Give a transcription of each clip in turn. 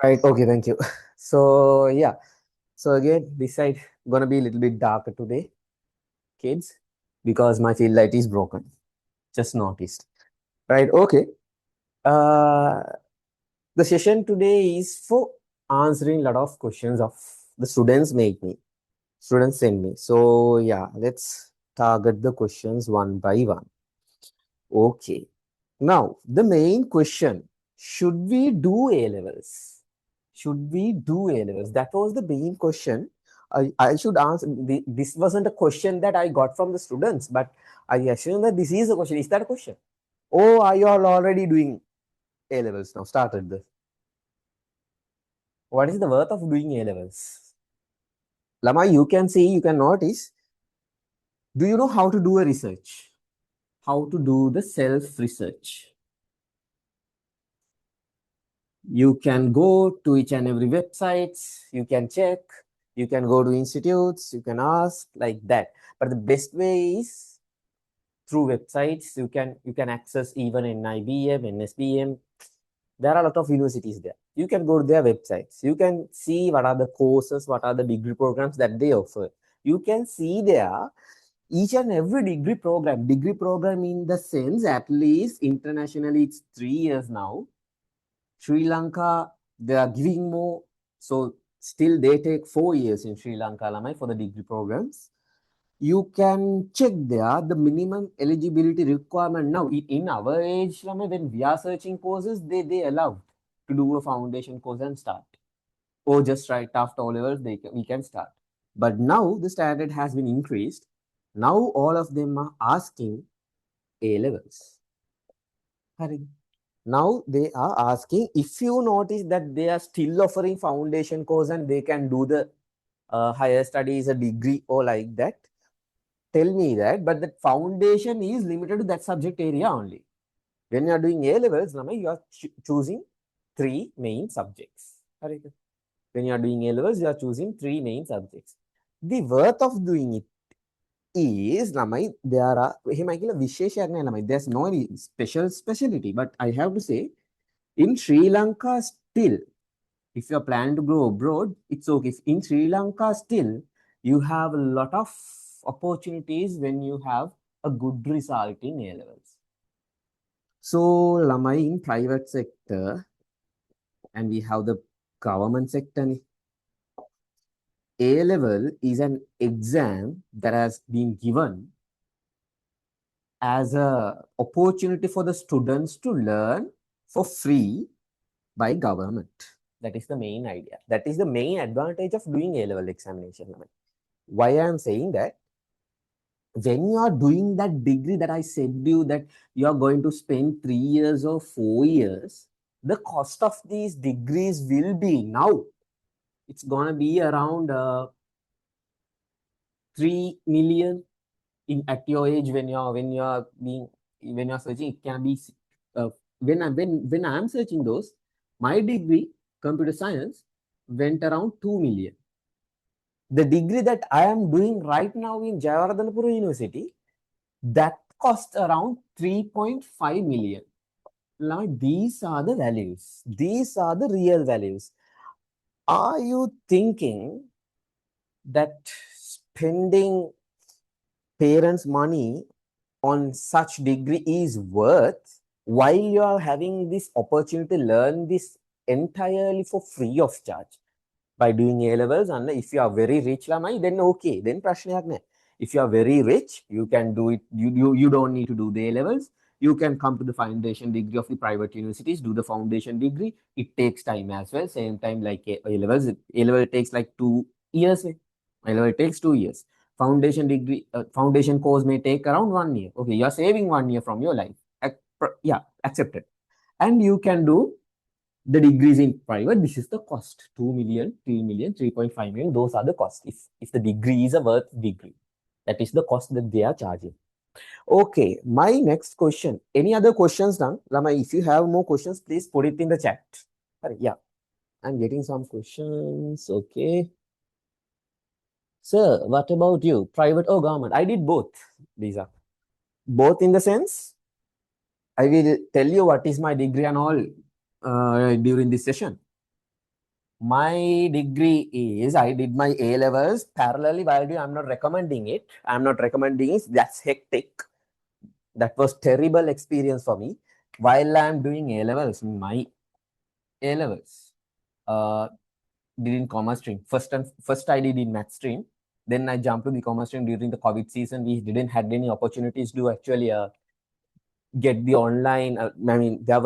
Right. Okay. Thank you. So yeah. So again, this side gonna be a little bit darker today, kids, because my field light is broken. Just noticed. Right. Okay. Uh, the session today is for answering a lot of questions of the students make me. Students send me. So yeah, let's target the questions one by one. Okay. Now, the main question, should we do A levels? Should we do A levels? That was the main question. I should answer. This wasn't a question that I got from the students, but I assume that this is a question. Is that a question? Oh, are you all already doing A levels now? Started this. What is the worth of doing A levels? Lama, you can see, you can notice. Do you know how to do a research? How to do the self research? You can go to each and every websites, you can check, you can go to institutes, you can ask like that. But the best way is through websites. You can access even in IBM, NSBM. There are a lot of universities there. You can go to their websites. You can see what are the courses, what are the degree programs that they offer. You can see there each and every degree program in the sense, at least internationally, it's 3 years now. Sri Lanka, they are giving more. So still they take 4 years in Sri Lanka, Lamai, for the degree programs. You can check there the minimum eligibility requirement. Now, in our age, Lamai, when we are searching courses, they allow to do a foundation course and start. Or just right after O levels, we can start. But now the standard has been increased. Now all of them are asking A levels. Correct. Now they are asking, if you notice that they are still offering foundation course and they can do the higher studies, a degree or like that, tell me that. But the foundation is limited to that subject area only. When you are doing A levels, you are choosing three main subjects. Correct. When you are doing A levels, you are choosing three main subjects. The worth of doing it is lamai there are එහෙම කියලා විශේෂයක් නෑ ළමයි. There's no any special specialty, but I have to say in Sri Lanka still, if you're planning to go abroad, it's okay. In Sri Lanka still, you have a lot of opportunities when you have a good result in A levels. So lamai in private sector, and we have the government sector. A level is an exam that has been given as a opportunity for the students to learn for free by government. That is the main idea. That is the main advantage of doing A level examination. Why I am saying that, when you are doing that degree that I said to you that you are going to spend 3 years or 4 years, the cost of these degrees will be now. It's gonna be around 3 million in at your age when you're searching. It can be when I'm searching those, my degree computer science went around 2 million. The degree that I am doing right now in Jayawardhanapura University, that cost around 3.5 million. Now these are the values, these are the real values. Are you thinking that spending parents money on such degree is worth, while you are having this opportunity to learn this entirely for free of charge by doing A levels? And if you are very rich, lamai, then okay, then prashnayak nahi. If you are very rich, you can do it. You don't need to do the A levels. You can come to the foundation degree of the private universities, do the foundation degree. It takes time as well, same time like A levels. A level takes like 2 years. A level takes 2 years. Foundation degree, foundation course may take around 1 year. Okay, you are saving 1 year from your life. Yeah, accepted. And you can do the degrees in private. This is the cost: 2 million, 3 million, 3.5 million. Those are the costs. If the degree is a worth degree, that is the cost that they are charging. Okay, my next question. Any other questions, done? Rama, if you have more questions, please put it in the chat. Yeah, I'm getting some questions. Okay. Sir, what about you? Private or government? I did both. These are both in the sense, I will tell you what is my degree and all during this session. My degree is, I did my A levels parallelly while doing, I'm not recommending it. I'm not recommending it. That's hectic. That was terrible experience for me. While I'm doing A levels, my A levels, did in commerce stream. First I did in math stream. Then I jumped to the commerce stream during the COVID season. We didn't had any opportunities to actually get the online. I mean, there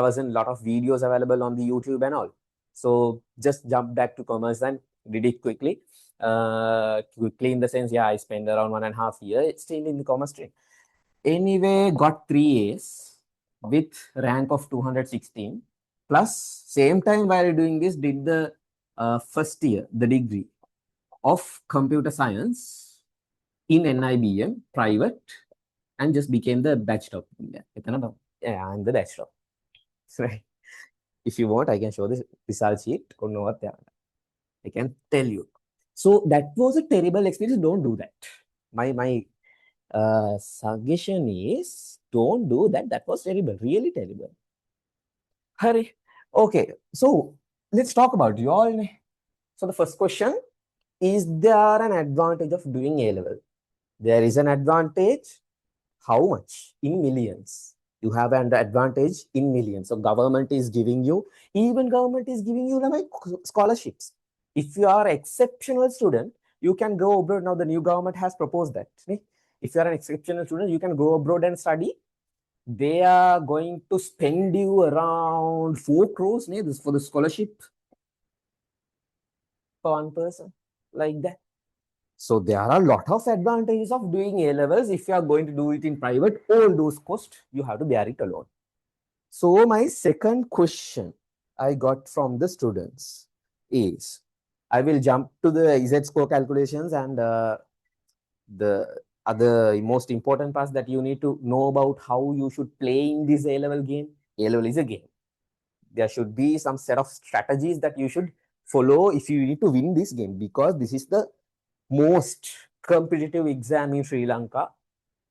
wasn't a lot of videos available on the YouTube and all. So just jumped back to commerce and did it quickly. Quickly in the sense, yeah, I spent around 1.5 years still in the commerce stream. Anyway, got 3 A's with rank of 216. Plus, same time while doing this, did the first year, the degree of computer science in NIBM, private, and just became the bachelor. Yeah, I'm the bachelor. Right. If you want, I can show this result sheet. I can tell you. So that was a terrible experience. Don't do that. My suggestion is don't do that. That was terrible, really terrible. Hurry. Okay, so let's talk about you all. So the first question, is there an advantage of doing A level? There is an advantage. How much? In millions. You have an advantage in millions. So government is giving you, even government is giving you like scholarships. If you are exceptional student, you can go abroad. Now the new government has proposed that. If you are an exceptional student, you can go abroad and study. They are going to spend you around 4 crores this for the scholarship for one person, like that. So there are a lot of advantages of doing A levels. If you are going to do it in private, all those costs you have to bear it alone. So my second question I got from the students is, I will jump to the Z score calculations and the other most important parts that you need to know about how you should play in this A level game. A level is a game. There should be some set of strategies that you should follow if you need to win this game, because this is the most competitive exam in Sri Lanka.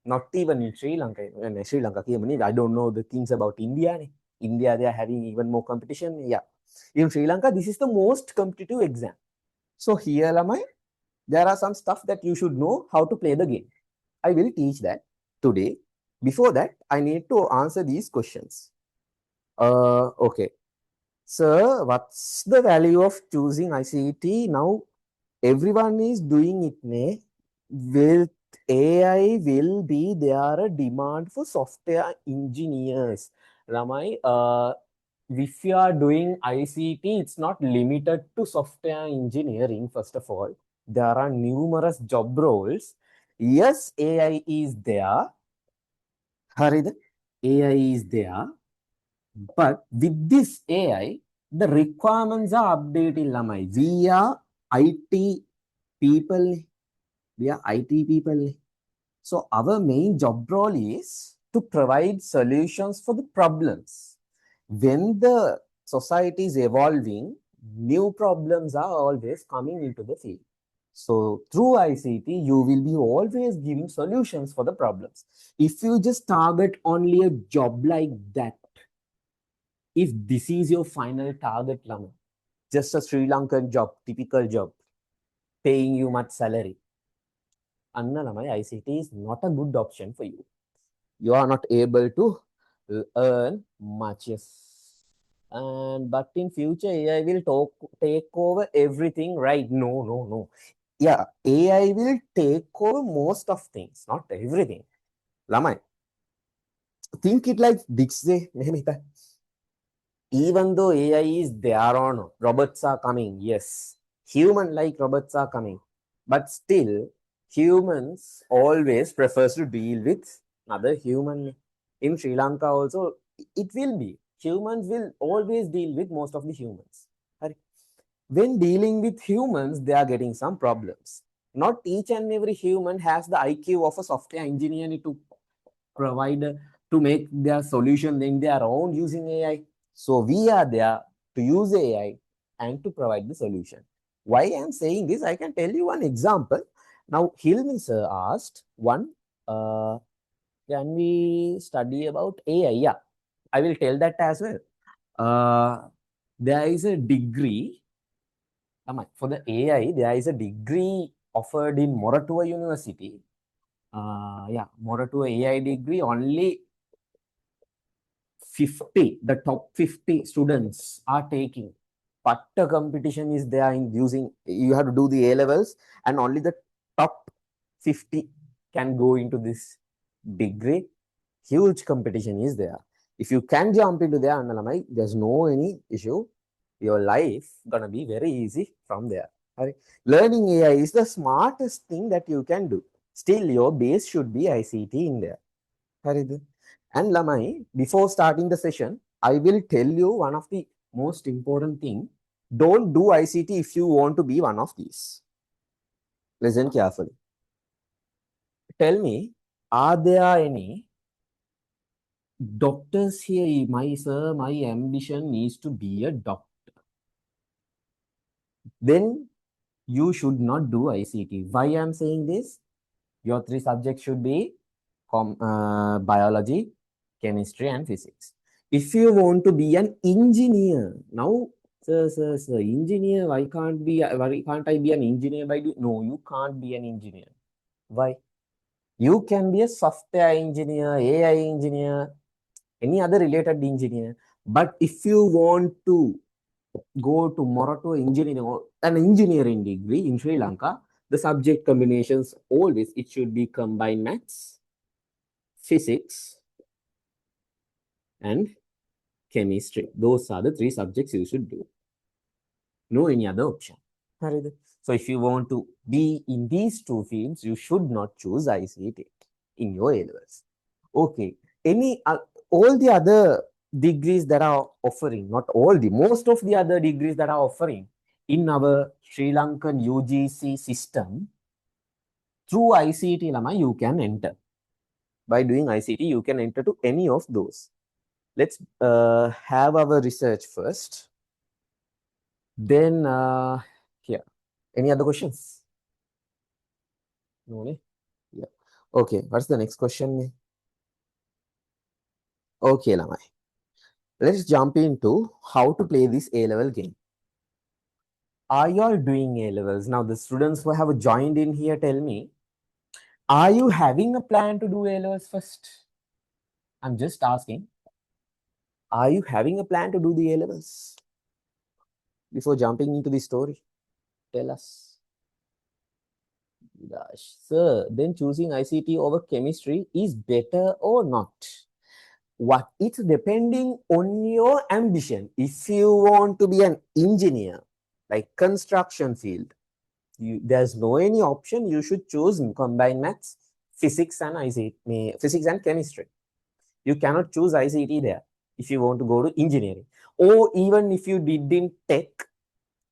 Not even in Sri Lanka. In Sri Lanka, I don't know the things about India. India, they are having even more competition. Yeah. In Sri Lanka, this is the most competitive exam. So here, there are some stuff that you should know how to play the game. I will teach that today. Before that, I need to answer these questions. Okay. Sir, what's the value of choosing ICT? Now, everyone is doing it. With AI will be there a demand for software engineers. Ramai, if you are doing ICT, it's not limited to software engineering, first of all. There are numerous job roles. Yes, AI is there. Harid, AI is there. But with this AI, the requirements are updated. Lamai. We are IT people. We are IT people. So our main job role is to provide solutions for the problems. When the society is evolving, new problems are always coming into the field. So through ICT, you will be always giving solutions for the problems. If you just target only a job like that, if this is your final target, Lama, just a Sri Lankan job, typical job, paying you much salary, Anna Lama, ICT is not a good option for you. You are not able to earn much. Yes. But in future, AI will take over everything, right? No. Yeah, AI will take over most of things, not everything. Lamai, think it like Dixie. Even though AI is there or no, robots are coming, yes. Human-like robots are coming. But still, humans always prefers to deal with another human. In Sri Lanka also, it will be. Humans will always deal with most of the humans. When dealing with humans, they are getting some problems. Not each and every human has the IQ of a software engineer to provide, to make their solution in their own using AI. So we are there to use AI and to provide the solution. Why I am saying this, I can tell you one example. Now, Hilmi sir asked one, can we study about AI? Yeah, I will tell that as well. There is a degree For the AI, there is a degree offered in Moratuwa University. Moratuwa AI degree, only 50, the top 50 students are taking. But the competition is there in using, you have to do the A levels, and only the top 50 can go into this degree. Huge competition is there. If you can jump into there, there's no any issue. Your life gonna be very easy from there. Right? Learning AI is the smartest thing that you can do. Still, your base should be ICT in there. Harid. And Lamai, before starting the session, I will tell you one of the most important thing. Don't do ICT if you want to be one of these. Listen carefully. Tell me, are there any doctors here? My sir, my ambition is to be a doctor. Then you should not do ICT. Why I am saying this? Your 3 subjects should be biology, chemistry, and physics. If you want to be an engineer, now, sir, engineer, why can't I be an engineer by doing? No, you can't be an engineer. Why? You can be a software engineer, AI engineer, any other related engineer. But if you want to go tomorrow to engineering or an engineering degree in Sri Lanka, the subject combinations always it should be combined maths, physics, and chemistry. Those are the 3 subjects you should do. No any other option. So if you want to be in these 2 fields, you should not choose ICT in your A levels. Okay. All the other degrees that are offering, not all the, most of the other degrees that are offering in our Sri Lankan UGC system, through ICT, Lama, you can enter. By doing ICT, you can enter to any of those. Let's have our research first. Then, here. Any other questions? No, yeah. Okay, what's the next question? Okay, Lamai. Let's jump into how to play this A-level game. Are you all doing A-levels? Now, the students who have joined in here, tell me, are you having a plan to do A-levels first? I'm just asking. Are you having a plan to do the A-levels? Before jumping into the story, tell us. Gosh, sir, then choosing ICT over chemistry is better or not? What it's depending on your ambition. If you want to be an engineer, like construction field, there's no any option. You should choose combined maths, physics and ICT, physics and chemistry. You cannot choose ICT there if you want to go to engineering. Or even if you did in tech,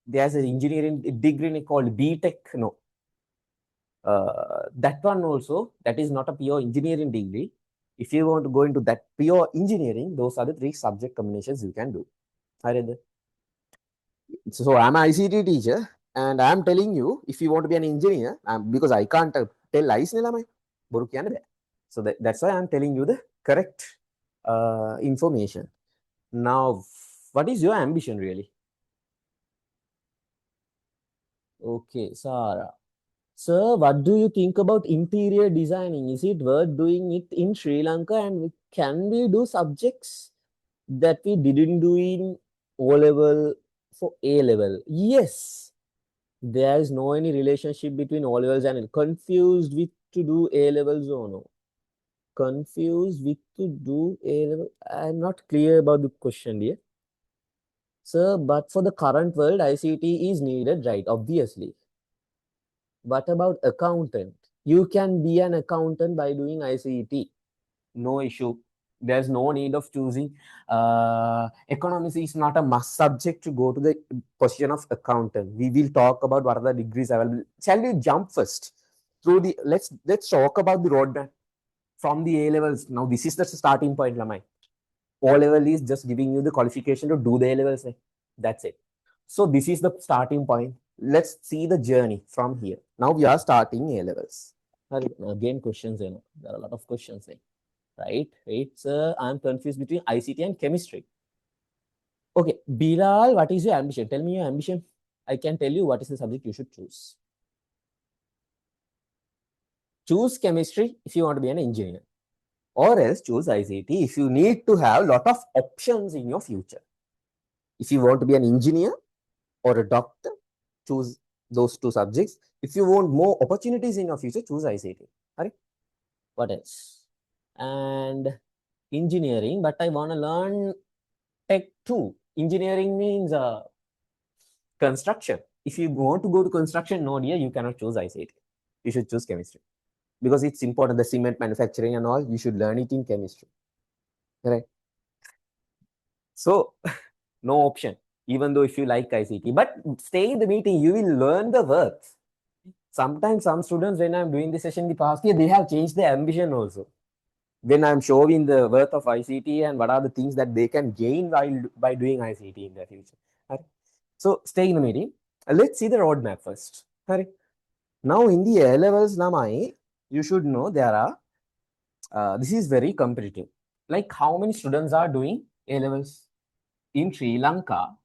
there's an engineering degree called B.Tech. No, that one also, that is not a pure engineering degree. If you want to go into that pure engineering, those are the 3 subject combinations you can do. So I'm an ICT teacher, and I'm telling you, if you want to be an engineer, because I can't tell lies, so that's why I'm telling you the correct information. Now, what is your ambition really? Okay, Sarah. Sir, what do you think about interior designing? Is it worth doing it in Sri Lanka? And can we do subjects that we didn't do in O level for A level? Yes. There is no any relationship between O levels and confused with to do A levels or no? Confused with to do A level? I'm not clear about the question here. Sir, but for the current world, ICT is needed, right? Obviously. What about accountant? You can be an accountant by doing ICT. No issue. There's no need of choosing. Economics is not a must subject to go to the position of accountant. We will talk about what are the degrees available. Shall we jump first through the? Let's talk about the roadmap from the A levels. Now this is the starting point, Lamai. O level is just giving you the qualification to do the A levels. That's it. So this is the starting point. Let's see the journey from here. Now we are starting A levels. Again, questions. There are a lot of questions. Right? It's I'm confused between ICT and chemistry. Okay, Bilal, what is your ambition? Tell me your ambition. I can tell you what is the subject you should choose. Choose chemistry if you want to be an engineer, or else choose ICT if you need to have a lot of options in your future. If you want to be an engineer or a doctor, choose those two subjects. If you want more opportunities in your future, choose ICT. Right? What else? And engineering, but I want to learn tech too. Engineering means construction. If you want to go to construction node here, you cannot choose ICT. You should choose chemistry because it's important. The cement manufacturing and all, you should learn it in chemistry. Right? So, no option, even though if you like ICT, but stay in the meeting, you will learn the works. Sometimes some students, when I'm doing the session in the past year, they have changed their ambition also. When I'm showing the worth of ICT and what are the things that they can gain while by doing ICT in their future. Right? So stay in the meeting. Let's see the roadmap first. Right? Now in the A levels, Namai, you should know there are, this is very competitive. Like how many students are doing A levels? In Sri Lanka,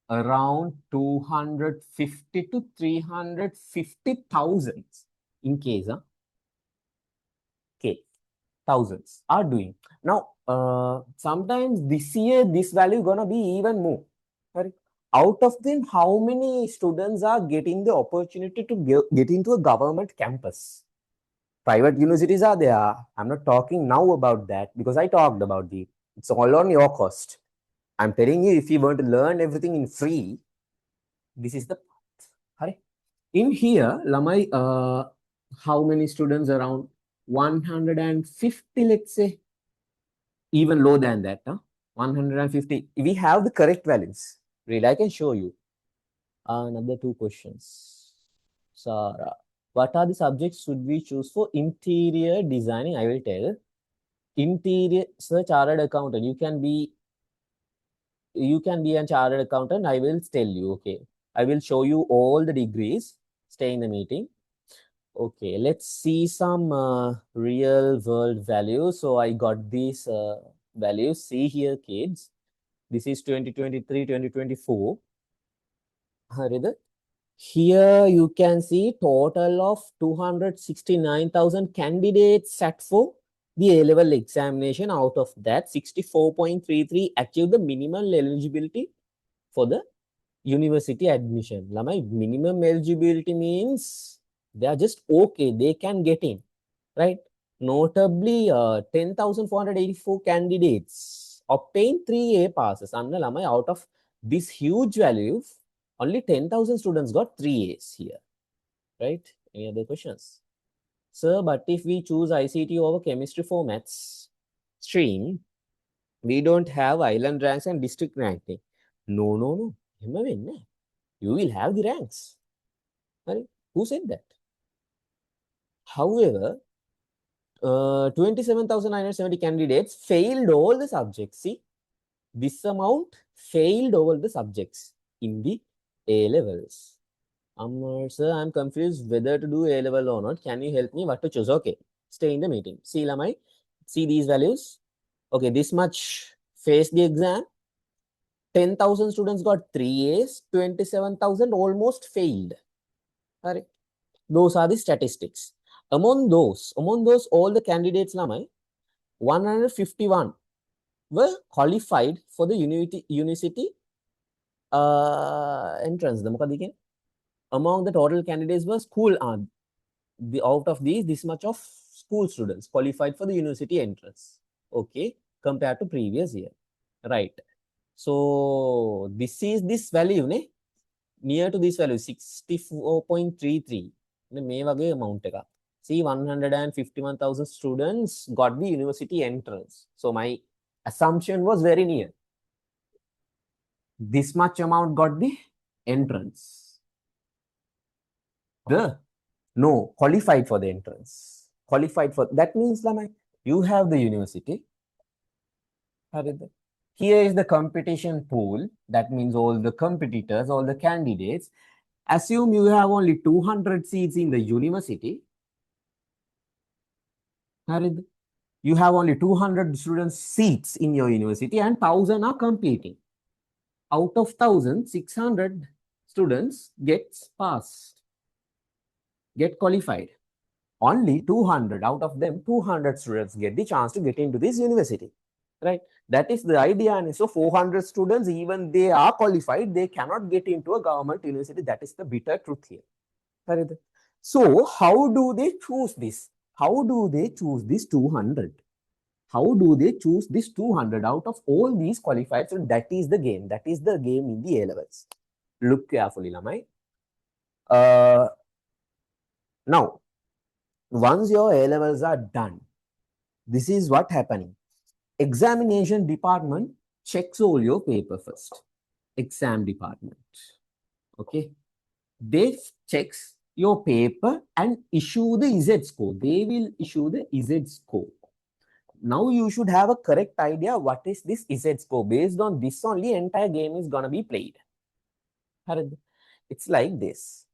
around 250 to 350,000 in case, okay, thousands are doing. Now, sometimes this year, this value gonna be even more. Right? Out of them, how many students are getting the opportunity to get into a government campus? Private universities are there. I'm not talking now about that because I talked about it. It's all on your cost. I'm telling you, if you want to learn everything in free, this is the path. In here, Lamai, how many students? Around 150, let's say, even lower than that. 150. We have the correct values. Really, I can show you. Another two questions. Sarah, what are the subjects should we choose for interior designing? I will tell. Interior, sir, chartered accountant. You can be a chartered accountant. I will tell you. Okay, I will show you all the degrees. Stay in the meeting. Okay, let's see some real world values. So I got these values. See here, kids. This is 2023, 2024. Here you can see total of 269,000 candidates sat for the A-level examination. Out of that, 64.33 achieved the minimal eligibility for the university admission. Lamai, minimum eligibility means they are just okay, they can get in, right? Notably, 10,484 candidates obtained 3A passes. And Lamai, out of this huge value, only 10,000 students got 3As here, right? Any other questions? Sir, but if we choose ICT over chemistry formats stream, we don't have island ranks and district ranking. No. You will have the ranks. Right? Who said that? However, 27,970 candidates failed all the subjects. See, this amount failed all the subjects in the A levels. Sir, I'm confused whether to do A level or not. Can you help me what to choose? Okay, stay in the meeting. See, Lamai, see these values. Okay, this much faced the exam. 10,000 students got 3As, 27,000 almost failed. Right? Those are the statistics. Among those, all the candidates, 151 were qualified for the university entrance. Among the total candidates were school. Out of these, this much of school students qualified for the university entrance. Okay, compared to previous year. Right. So this is this value, near to this value, 64.33. May wage amount. See, 151,000 students got the university entrance. So my assumption was very near. This much amount got the entrance. No, qualified for the entrance. Qualified for, that means, you have the university. Here is the competition pool. That means all the competitors, all the candidates. Assume you have only 200 seats in the university. You have only 200 student seats in your university and 1,000 are competing. Out of 1,000, 600 students gets passed, get qualified. Only 200 out of them, 200 students get the chance to get into this university, right? That is the idea. And so 400 students, even they are qualified, they cannot get into a government university. That is the bitter truth here. So how do they choose this? How do they choose this 200? How do they choose this 200 out of all these qualified? So that is the game. That is the game in the A levels. Look carefully, Lamai. Now, once your A levels are done, this is what happening. Examination department checks all your paper first. Exam department. Okay. They checks your paper and issue the Z score. They will issue the Z score. Now you should have a correct idea what is this Z score. Based on this only, entire game is gonna be played. It's like this.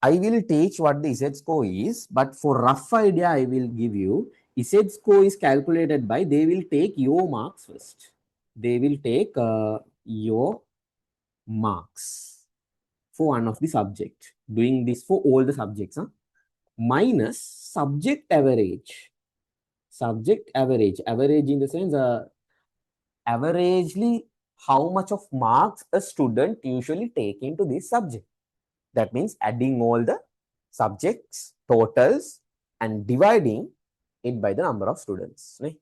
I will teach what the Z score is, but for rough idea, I will give you Z score is calculated by, they will take your marks first. They will take your marks for one of the subject. Doing this for all the subjects. Minus subject average. Subject average. Average in the sense, averagely, how much of marks a student usually take into this subject. That means adding all the subjects, totals, and dividing it by the number of students. Right?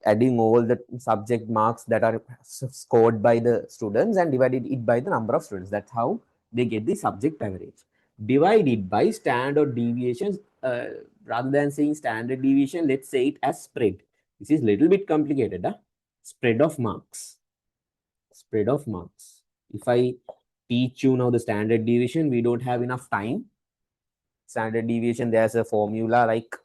Adding all the subject marks that are scored by the students and divided it by the number of students. That's how they get the subject average. Divided by standard deviations. Rather than saying standard deviation, let's say it as spread. This is a little bit complicated. Spread of marks. Spread of marks. If I teach you now the standard deviation, we don't have enough time. Standard deviation, there's a formula like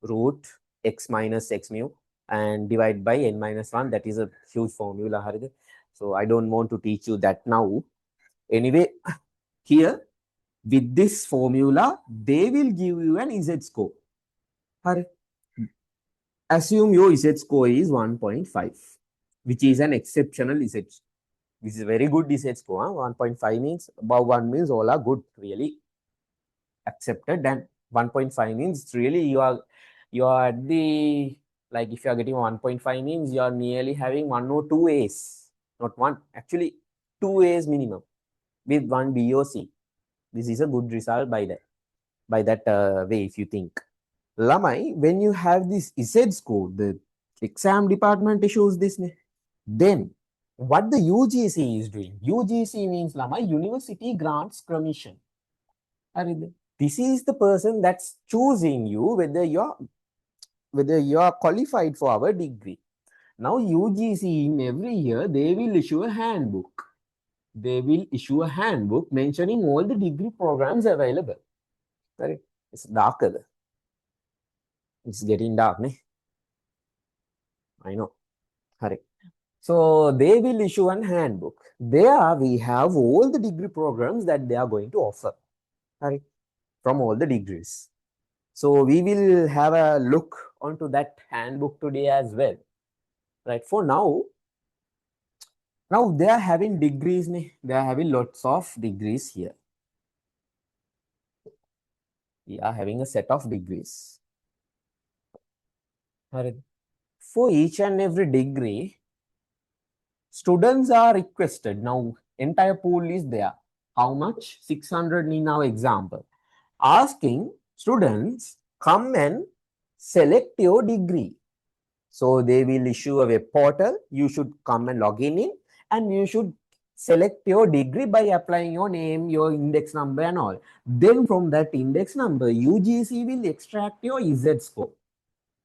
root x minus x mu and divide by n minus 1. That is a huge formula, Harid. So I don't want to teach you that now. Anyway, here with this formula, they will give you an Z score. Harid. Assume your Z score is 1.5, which is an exceptional Z. This is a very good Z score. 1.5 means above 1 means all are good, really accepted. And 1.5 means really you are at the, like if you are getting 1.5 means you are nearly having 1 or 2 A's, not one, actually 2 A's minimum with 1 B or C. This is a good result by that way if you think. Lamai, when you have this Z score, the exam department issues this. Then what the UGC is doing? UGC means Lamai, University Grants Commission. This is the person that's choosing you whether you're qualified for our degree. Now UGC in every year they will issue a handbook. They will issue a handbook mentioning all the degree programs available. Correct? It's darker. It's getting dark, ne? I know. Correct. So they will issue an handbook. There we have all the degree programs that they are going to offer. Correct? From all the degrees. So we will have a look onto that handbook today as well. Right. For now they are having degrees. They are having lots of degrees here. We are having a set of degrees. For each and every degree, students are requested. Now, entire pool is there. How much? 600 in our example. Asking students, come and select your degree. So they will issue a web portal. You should come and log in and you should select your degree by applying your name, your index number and all. Then from that index number, UGC will extract your Z score.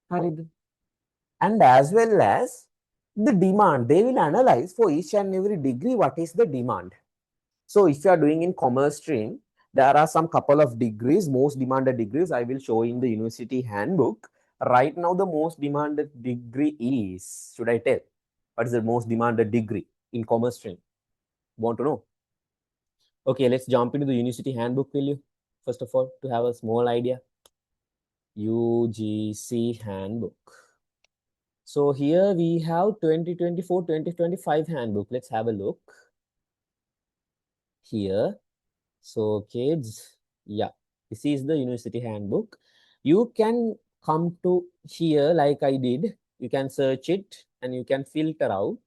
And as well as the demand, they will analyze for each and every degree what is the demand. So if you are doing in commerce stream, there are some couple of degrees, most demanded degrees I will show in the university handbook. Right now, the most demanded degree is, should I tell? What is the most demanded degree in commerce stream? Want to know? Okay, let's jump into the university handbook, will you? First of all, to have a small idea. UGC handbook. So here we have 2024-2025 handbook. Let's have a look. here. So kids, yeah, this is the university handbook. You can come to here like I did. You can search it and you can filter out.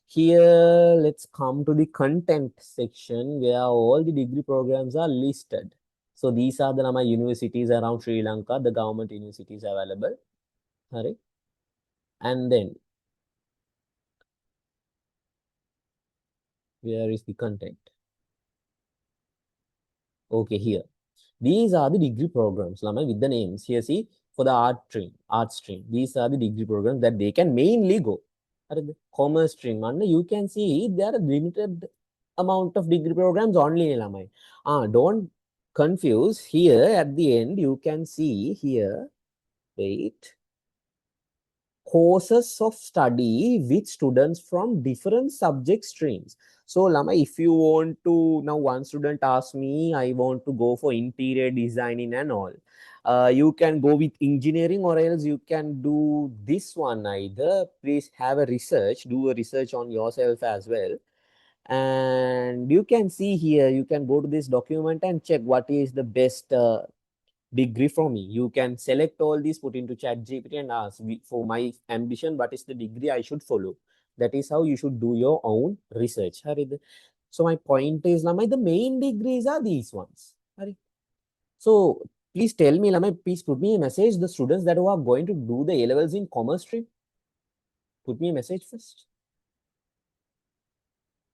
Here, let's come to the content section where all the degree programs are listed. So these are the Nama universities around Sri Lanka, the government universities available. All right. And then, where is the content? Okay, here. These are the degree programs, Lama, with the names. Here, see, for the art stream. These are the degree programs that they can mainly go. The commerce stream, and you can see there are limited amount of degree programs only, Lama. Don't confuse. Here at the end, you can see here, wait, courses of study with students from different subject streams. So, Lama, if you want to, now one student asked me, I want to go for interior designing and all. You can go with engineering or else you can do this one either. Please have a research, do a research on yourself as well. And you can see here, you can go to this document and check what is the best degree for me. You can select all these, put into chat GPT and ask for my ambition, what is the degree I should follow. That is how you should do your own research. Harid. So my point is, Lamai, the main degrees are these ones. Harid. So please tell me, Lamai, please put me a message, the students that who are going to do the A-levels in commerce stream. Put me a message first.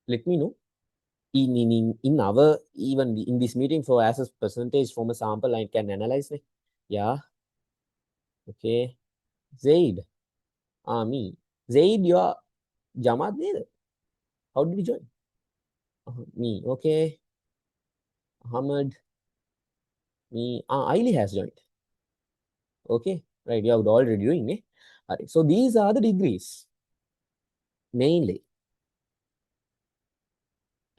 Let me know. In our, even in this meeting, for as a percentage from a sample, I can analyze. Yeah. Okay. Zaid. Me. Zaid, you are Jamaat neither. How did you join? Me. Okay. Ahmed. Me. Aili has joined. Okay. Right. You are already doing it. Right. So these are the degrees. Mainly.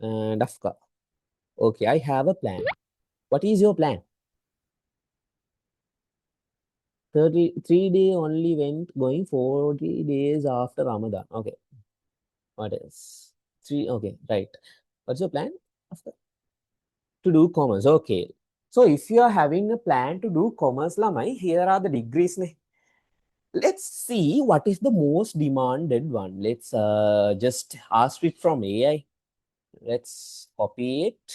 And Afka. Okay. I have a plan. What is your plan? 33 day only went going 40 days after Ramadan. Okay. What else? Three. Okay. Right. What's your plan? After? To do commerce. Okay. So if you are having a plan to do commerce, Lamai, here are the degrees. Let's see what is the most demanded one. Let's just ask it from AI. Let's copy it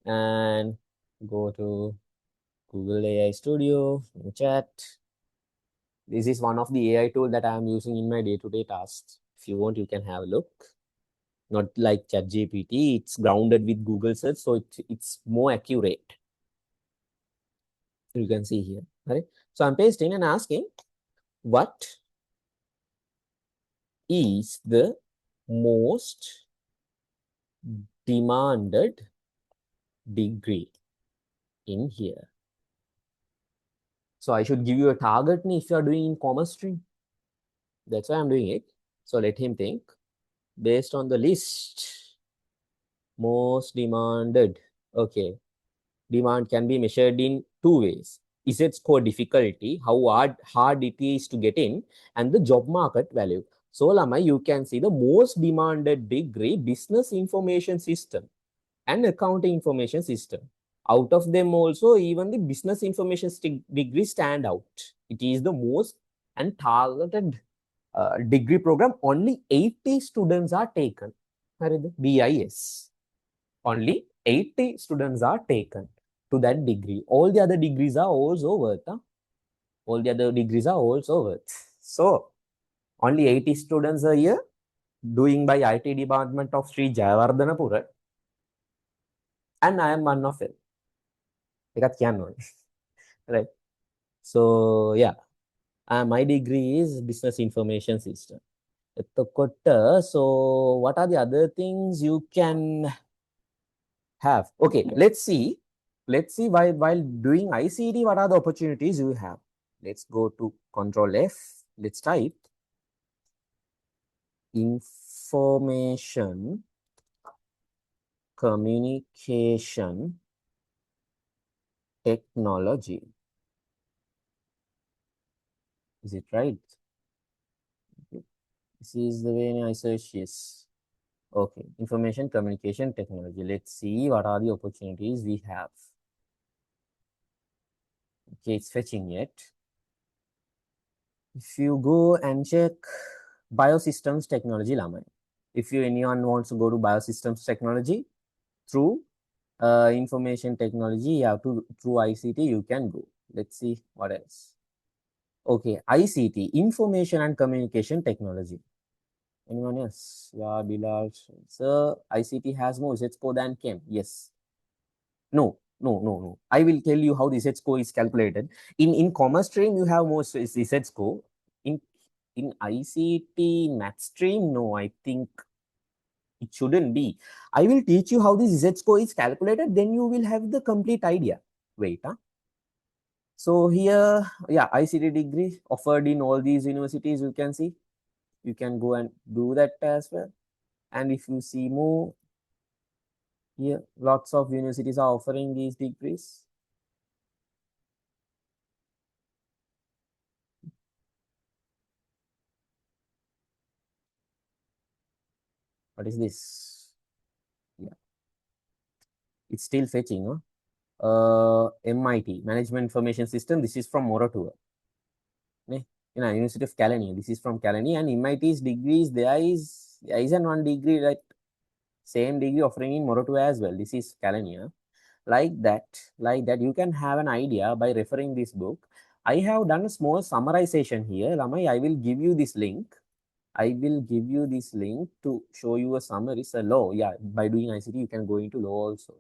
and go to Google AI Studio, chat. This is one of the AI tool that I am using in my day-to-day tasks. If you want, you can have a look. Not like ChatGPT, it's grounded with Google search, so it's more accurate. You can see here. Right? So I'm pasting and asking, what is the most demanded degree in here? So I should give you a target if you are doing in commerce stream. That's why I'm doing it. So let him think. Based on the list, most demanded. Okay. Demand can be measured in two ways. Is it score difficulty, how hard it is to get in, and the job market value. So Lama, you can see the most demanded degree, business information system and accounting information system. Out of them also, even the business information degree stand out. It is the most and targeted degree program. Only 80 students are taken. BIS. Only 80 students are taken to that degree. All the other degrees are also worth. All the other degrees are also worth. So, only 80 students a year doing by IT department of Sri Jayawardhanapura. And I am one of it. Right. So, yeah. My degree is business information system. So, what are the other things you can have? Okay, let's see. Let's see while doing ICT, what are the opportunities you have? Let's go to Control F. Let's type information communication technology. Is it right? This is the way I search this. Okay, information communication technology. Let's see what are the opportunities we have. Okay, it's fetching yet. If you go and check biosystems technology, Lamai. If you anyone wants to go to biosystems technology through information technology, you have to through ICT, you can go. Let's see what else. Okay, ICT, information and communication technology. Anyone else? Yeah, Bilal. Sir, ICT has more Z score than Chem. Yes. No, no, no, no. I will tell you how the Z score is calculated. In commerce stream, you have more Z score. In ICT math stream, no, I think it shouldn't be. I will teach you how this Z score is calculated. Then you will have the complete idea. Wait, huh? So here, yeah, ICT degree offered in all these universities. You can see. You can go and do that as well. And if you see more, here, lots of universities are offering these degrees. What is this? Yeah, it's still fetching. Huh? MIT, Management Information System. This is from Moratuwa. University of Kalani. This is from Kalani. And MIT's degrees, there is an one degree, like same degree offering in Moratuwa as well. This is Kalani. Huh? Like that, you can have an idea by referring this book. I have done a small summarization here. Lamai, I will give you this link. I will give you this link to show you a summary. It's a law. Yeah, by doing ICT, you can go into law also.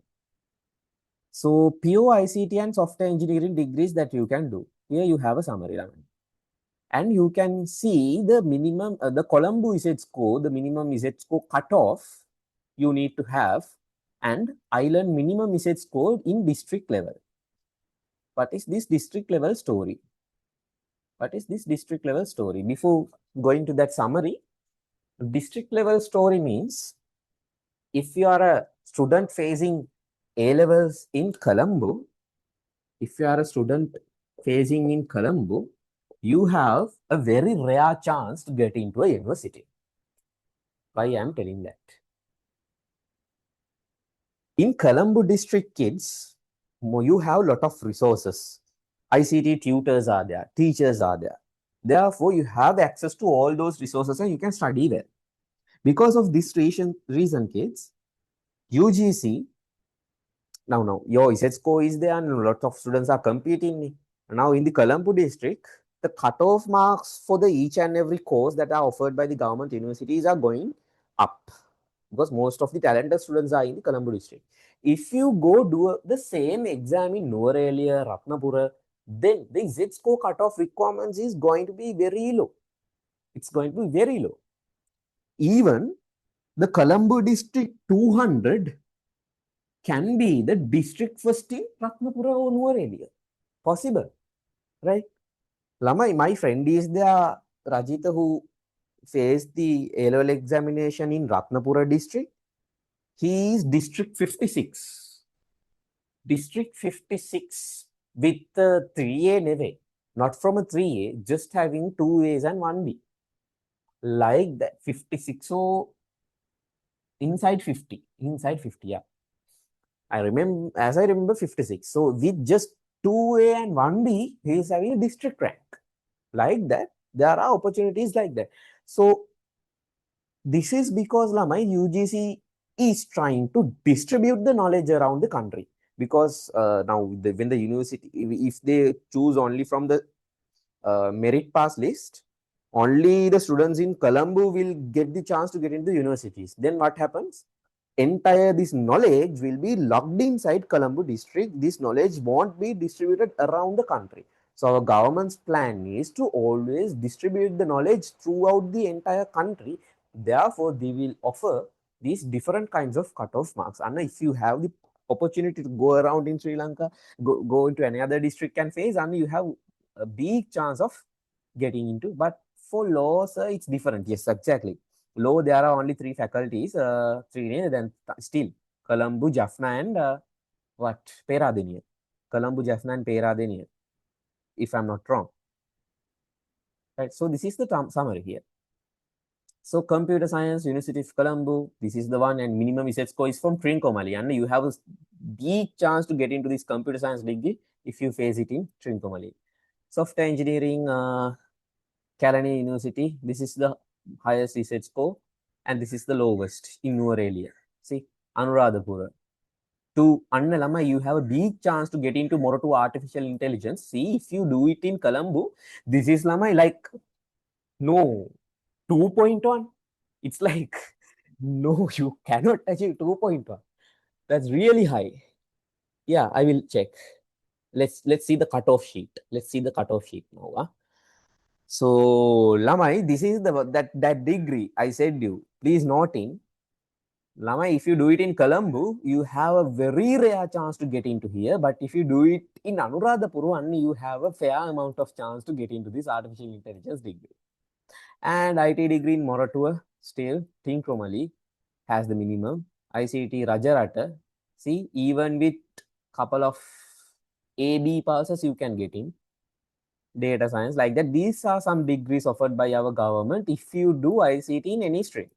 So, pure ICT and software engineering degrees that you can do. Here you have a summary. And you can see the minimum, the Colombo Z score, the minimum Z score cutoff you need to have, and island minimum Z score in district level. What is this district level story? What is this district level story? Before going to that summary, district level story means if you are a student facing A levels in Colombo, if you are a student facing in Colombo, you have a very rare chance to get into a university. Why I am telling that? In Colombo district kids, you have a lot of resources. ICT tutors are there, teachers are there. Therefore, you have access to all those resources and you can study there. Because of this reason kids, UGC, now your Z score is there and a lot of students are competing. Now in the Colombo district, the cutoff marks for the each and every course that are offered by the government universities are going up because most of the talented students are in the Colombo district. If you go do the same exam in Nuwara, Ratnapura, then the Z score cutoff requirements is going to be very low. It's going to be very low. Even the Colombo district 200 can be the district first in Ratnapura or Nuwara. Possible, right? Lamai, my friend is there, Rajita, who faced the A-level examination in Ratnapura district. He is district 56. District 56 with 3A neve. Not from a 3A, just having 2A's and 1B. Like that, 56. So, inside 50. Inside 50, yeah. I remember 56. So, with just 2A and 1B, he is having a district rank. Like that, there are opportunities like that. So, this is because Lamai UGC is trying to distribute the knowledge around the country. Because now, when the university, if they choose only from the merit pass list, only the students in Colombo will get the chance to get into universities. Then what happens? Entire this knowledge will be locked inside Colombo district. This knowledge won't be distributed around the country. So our government's plan is to always distribute the knowledge throughout the entire country. Therefore, they will offer these different kinds of cutoff marks. And if you have the opportunity to go around in Sri Lanka, go into any other district and face, and you have a big chance of getting into. But for law, sir, it's different. Yes, exactly. Law, there are only 3 faculties, then still Colombo, Jaffna, and what? Peradeniya. Colombo, Jaffna, and Peradeniya, if I'm not wrong. Right. So this is the summary here. So computer science, University of Colombo, this is the one, and minimum research score is from Trincomalee. And you have a big chance to get into this computer science degree if you face it in Trincomalee. Software engineering, Kalani University, this is the highest research score, and this is the lowest in your area. See, Anuradhapura. To Annalama, you have a big chance to get into more to artificial intelligence. See, if you do it in Colombo, this is Lama like no 2.1. It's like no, you cannot achieve 2.1. That's really high. Yeah, I will check. Let's see the cutoff sheet. Let's see the cutoff sheet now. So Lamai, this is the that degree I said you. Please note in Lamai, if you do it in Colombo, you have a very rare chance to get into here. But if you do it in Anuradhapura, you have a fair amount of chance to get into this artificial intelligence degree. And IT degree in Moratua, still Trincomalee has the minimum. ICT Rajarata, see, even with couple of AB passes, you can get in. Data science, like that. These are some degrees offered by our government if you do ICT in any stream.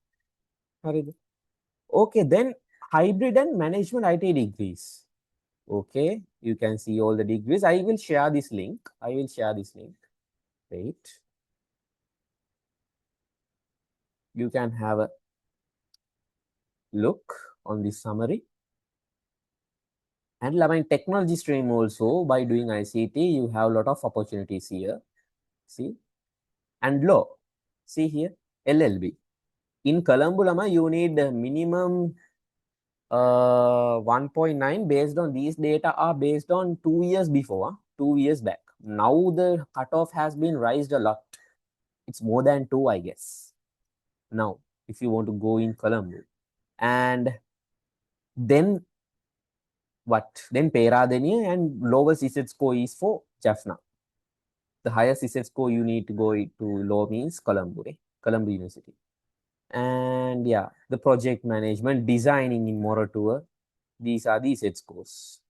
Okay, then hybrid and management IT degrees. Okay, you can see all the degrees. I will share this link. Wait. You can have a look on this summary. And in technology stream also, by doing ICT, you have a lot of opportunities here. See? And law. See here, LLB. In Colombo, you need minimum 1.9 based on these data are based on 2 years before, 2 years back. Now the cutoff has been raised a lot. It's more than 2, I guess. Now, if you want to go in Colombo. And then what? Then Peradeniya and lowest CSAT score is for Jaffna. The highest CSAT score you need to go to law means Colombo, Colombo University. And yeah, the project management, designing in Moratua, these are the Z scores.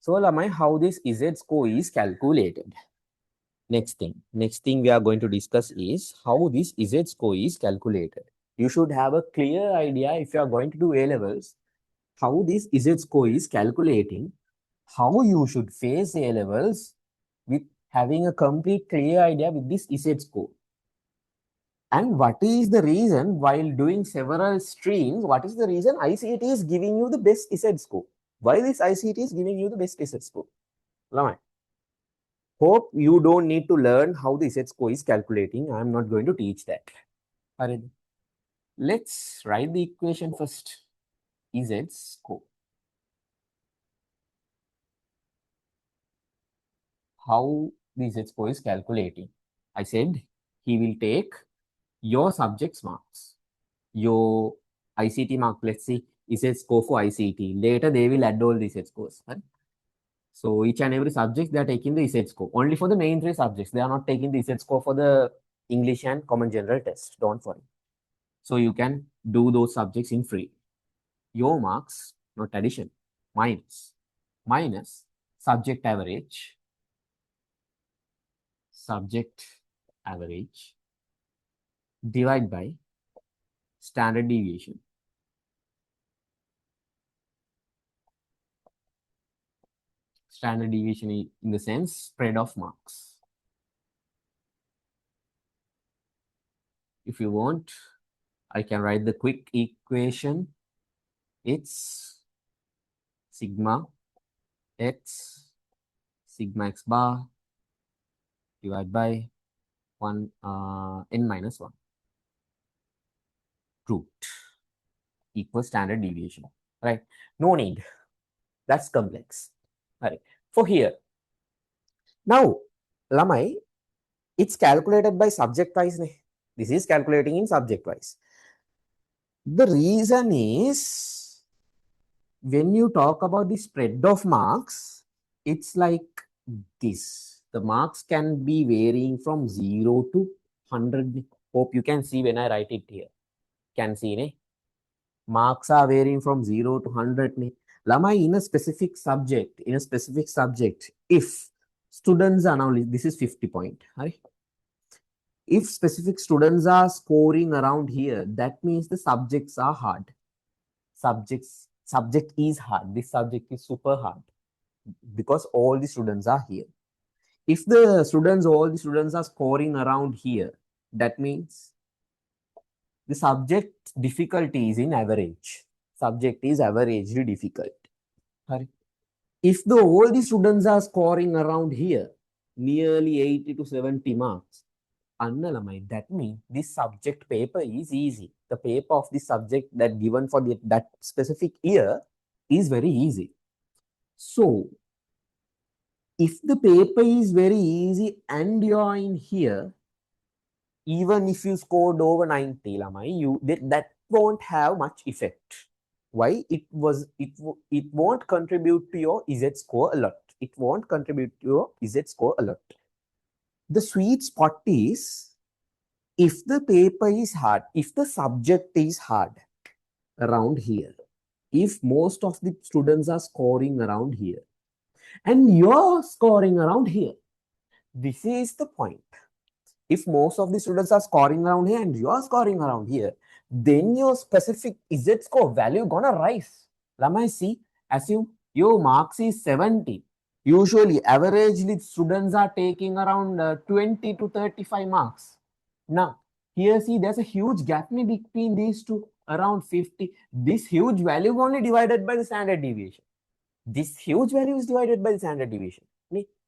So Lamai, how this Z score is calculated. Next thing we are going to discuss is how this Z score is calculated. You should have a clear idea if you are going to do A levels, how this Z score is calculating, how you should face A levels with having a complete clear idea with this Z score. And what is the reason while doing several streams, what is the reason ICT is giving you the best Z score? Why this ICT is giving you the best Z score? Lamai. Hope you don't need to learn how the Z score is calculating. I'm not going to teach that. Let's write the equation first. Z score. How the Z score is calculating. I said he will take your subject's marks, your ICT mark, let's see, Z score for ICT. Later, they will add all the Z scores. Right? So each and every subject, they are taking the Z score. Only for the main 3 subjects. They are not taking the Z score for the English and Common General test. Don't worry. So you can do those subjects in free. Your marks, not addition, minus subject average, divide by standard deviation. Standard deviation in the sense spread of marks. If you want, I can write the quick equation. It's sigma x bar divided by 1 n minus 1 root equals standard deviation. Right? No need. That's complex. Right. For here. Now, Lamai, it's calculated by subject wise. This is calculating in subject wise. The reason is when you talk about the spread of marks, it's like this. The marks can be varying from 0 to 100. Hope you can see when I write it here. Can see, ne? Marks are varying from 0 to 100. Ne? Lamai, in a specific subject, if students are now, this is 50 point. Right? If specific students are scoring around here, that means the subjects are hard. Subject is hard. This subject is super hard because all the students are here. If all the students are scoring around here, that means the subject difficulty is in average. Subject is averagely difficult. Sorry. If all the students are scoring around here, nearly 80 to 70 marks, that means this subject paper is easy. The paper of the subject that given for that specific year is very easy. So, if the paper is very easy and you are in here, even if you scored over 90, that won't have much effect. Why? It won't contribute to your Z score a lot. It won't contribute to your Z score a lot. The sweet spot is if the paper is hard, if the subject is hard around here, if most of the students are scoring around here, and you're scoring around here, this is the point. If most of the students are scoring around here and you're scoring around here, then your specific Z score value gonna rise. Lamai, see, assume your marks is 70. Usually, averagely, students are taking around 20 to 35 marks. Now, here see, there's a huge gap between these two, around 50. This huge value only divided by the standard deviation. This huge value is divided by the standard deviation.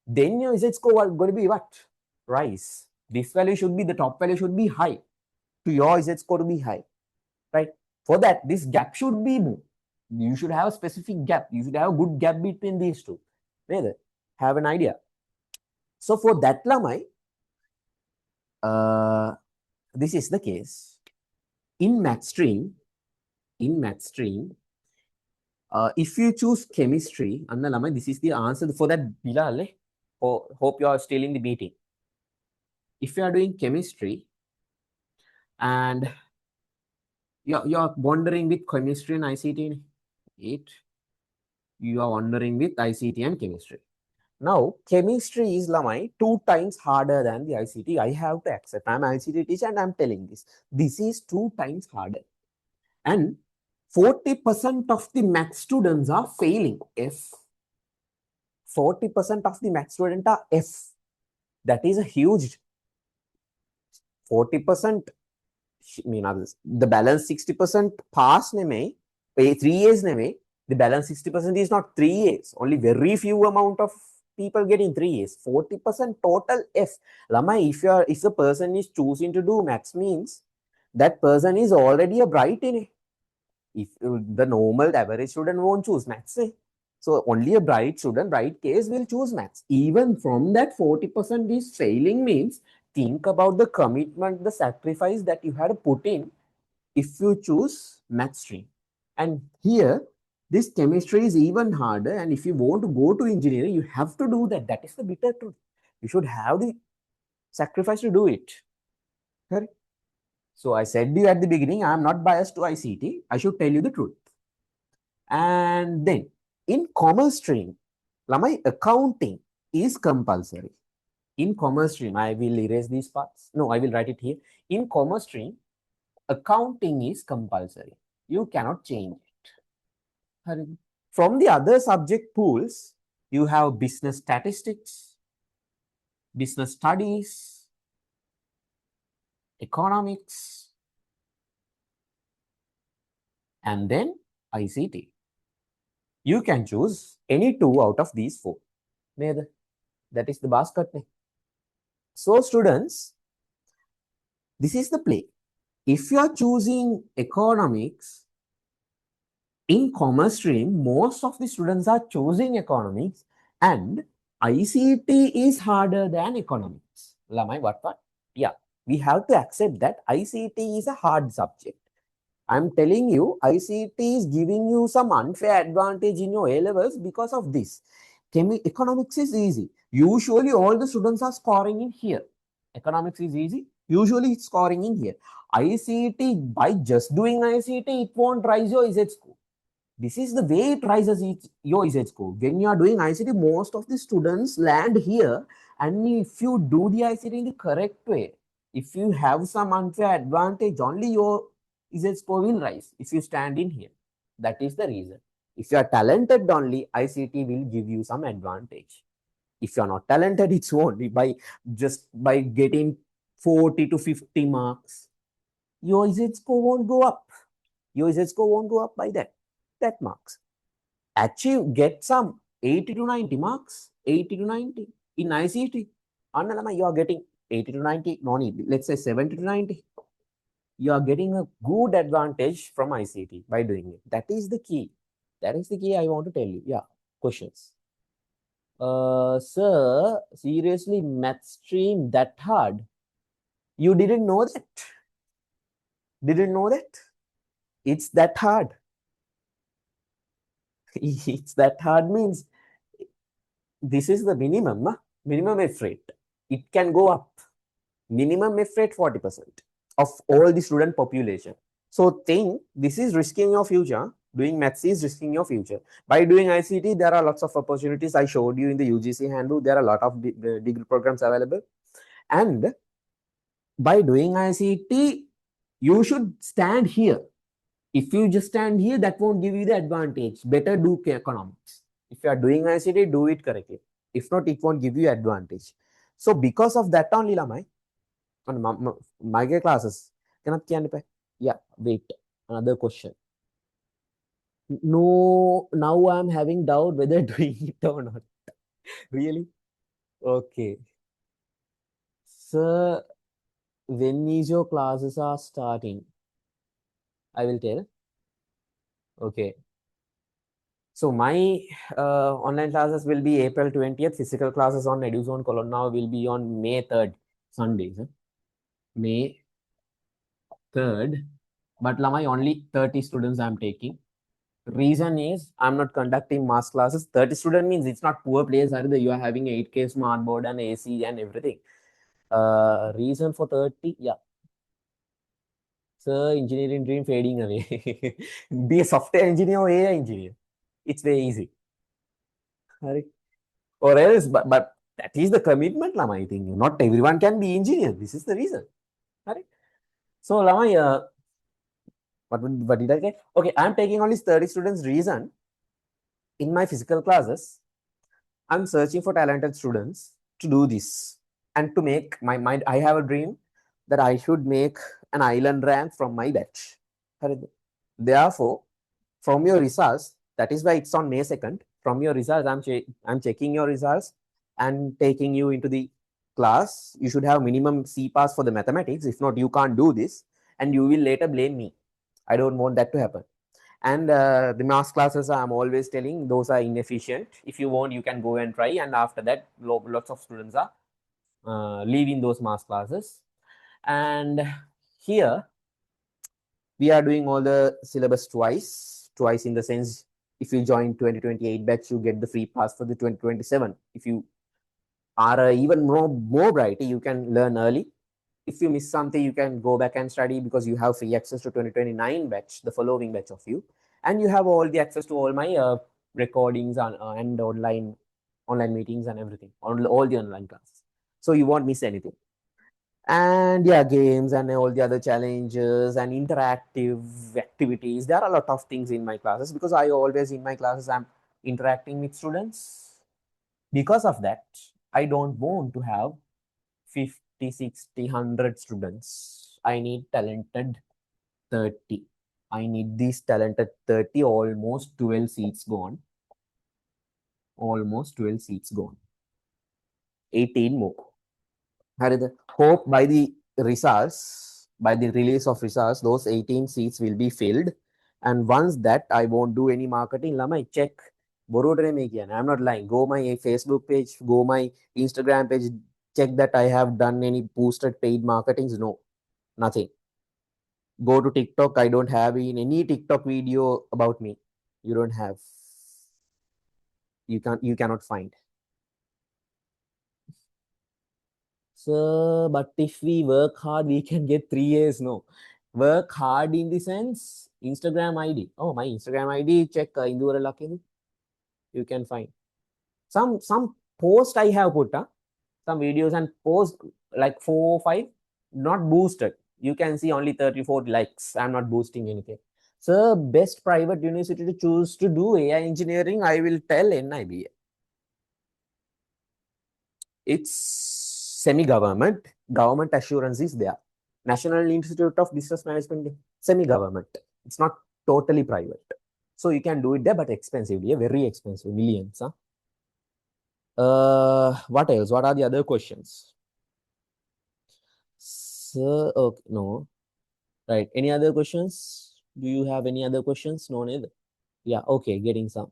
Then your Z score going to be what? Rise. This value should be, the top value should be high. To your Z score to be high. Right? For that, this gap should be more. You should have a specific gap. You should have a good gap between these two. Have an idea. So for that, Lamai, this is the case. In math stream, if you choose chemistry, this is the answer for that. Bilal, hope you are still in the meeting. If you are doing chemistry and you're wondering with chemistry and ICT, you are wondering with ICT and chemistry. Now, chemistry is 2 times harder than the ICT. I have to accept. I'm an ICT teacher and I'm telling this. This is 2 times harder. And 40% of the math students are failing F. 40% of the math students are F. That is a huge 40%. The balance 60% pass 3 A's the balance 60% is not 3 A's. Only very few amount of people getting 3 A's. 40% total F. If the person is choosing to do maths, means that person is already a bright in it. If the normal average student won't choose maths, so only a bright student, bright case will choose maths. Even from that 40% is failing means, think about the commitment, the sacrifice that you had to put in if you choose math stream. And here, this chemistry is even harder. And if you want to go to engineering, you have to do that. That is the bitter truth. You should have the sacrifice to do it. Correct? So I said to you at the beginning, I am not biased to ICT. I should tell you the truth. And then in commerce stream, Lamai, accounting is compulsory. In commerce stream, I will erase these parts. No, I will write it here. In commerce stream, accounting is compulsory. You cannot change it. From the other subject pools, you have business statistics, business studies, economics, and then ICT. You can choose any 2 out of these 4. That is the basket. So students, this is the play. If you are choosing economics, in commerce stream, most of the students are choosing economics and ICT is harder than economics. Lamai, what? Yeah, we have to accept that ICT is a hard subject. I'm telling you, ICT is giving you some unfair advantage in your A-levels because of this. Economics is easy. Usually, all the students are scoring in here. Economics is easy. Usually, it's scoring in here. ICT, by just doing ICT, it won't rise your Z score. This is the way it rises your Z score. When you are doing ICT, most of the students land here. And if you do the ICT in the correct way, If you have some unfair advantage, only your Z score will rise if you stand in here. That is the reason. If you are talented only, ICT will give you some advantage. If you are not talented, it's only by just by getting 40 to 50 marks, your Z score won't go up. Your Z score won't go up by that marks. Achieve, get some 80 to 90 marks, 80 to 90 in ICT. Annalama, you are getting 80 to 90, no need, let's say 70 to 90. You are getting a good advantage from ICT by doing it. That is the key. That is the key I want to tell you. Yeah, questions. Sir, seriously, math stream that hard? You didn't know that? Didn't know that? It's that hard. It's that hard means this is the minimum F rate. It can go up. Minimum F rate 40% of all the student population. So think this is risking your future. Doing maths is risking your future. By doing ICT, there are lots of opportunities. I showed you in the UGC handbook. There are a lot of degree programs available. And by doing ICT, you should stand here. If you just stand here, that won't give you the advantage. Better do economics. If you are doing ICT, do it correctly. If not, it won't give you advantage. So because of that only, Lamai, on my classes, cannot yeah, wait, another question. No, now I'm having doubt whether doing it or not. Really? Okay. Sir, when is your classes are starting? I will tell. Okay. So my online classes will be April 20th. Physical classes on EduZone Colonna will be on May 3rd, Sundays. May 3rd. But Lamai, only 30 students I'm taking. Reason is I'm not conducting mass classes. 30 student means it's not poor place either. You are having 8K smart board and AC and everything. Reason for 30, yeah. Sir, engineering dream fading away. Be a software engineer or AI engineer. It's very easy. Or else, but that is the commitment, Lama, I think. Not everyone can be engineer. This is the reason. Right? So, Lama, what did I get? Okay, I'm taking only 30 students. Reason, in my physical classes, I'm searching for talented students to do this and to make my mind. I have a dream that I should make an island rank from my batch. Therefore, from your results, that is why it's on May 2nd. From your results, I'm checking your results and taking you into the class. You should have minimum C pass for the mathematics. If not, you can't do this, and you will later blame me. I don't want that to happen. And the math classes, I'm always telling, those are inefficient. If you want, you can go and try. And after that, lots of students are leaving those math classes. And here, we are doing all the syllabus twice in the sense, if you join 2028 batch, you get the free pass for the 2027. If you are even more bright, you can learn early. If you miss something, you can go back and study because you have free access to 2029 batch, the following batch of you. And you have all the access to all my recordings and online meetings and everything, all the online classes. So you won't miss anything. And yeah, games and all the other challenges and interactive activities. There are a lot of things in my classes because I always in my classes I'm interacting with students. Because of that, I don't want to have 50, 60, 100 students. I need talented 30. I need these talented 30, almost 12 seats gone. Almost 12 seats gone. 18 more. Hope by the results, by the release of results, those 18 seats will be filled. And once that, I won't do any marketing. Lama, check. I'm not lying. Go my Facebook page, go my Instagram page, check that I have done any boosted paid marketings. No, nothing. Go to TikTok. I don't have in any TikTok video about me. You don't have. You cannot find. So, but if we work hard, we can get 3 years. No, work hard in the sense Instagram ID. Oh, my Instagram ID. Check Indura Lakin. You can find some post I have put some videos and post like 4 or 5. not boosted. You can see only 34 likes. I'm not boosting anything. So best private university to choose to do AI engineering, I will tell NIBA. It's semi-government. Government assurance is there. National Institute of Business Management, semi-government. It's not totally private. So you can do it there, but expensively, very expensive, millions. Huh? What else? What are the other questions? So, okay, no. Right. Any other questions? Do you have any other questions? No, neither. Yeah, okay, getting some.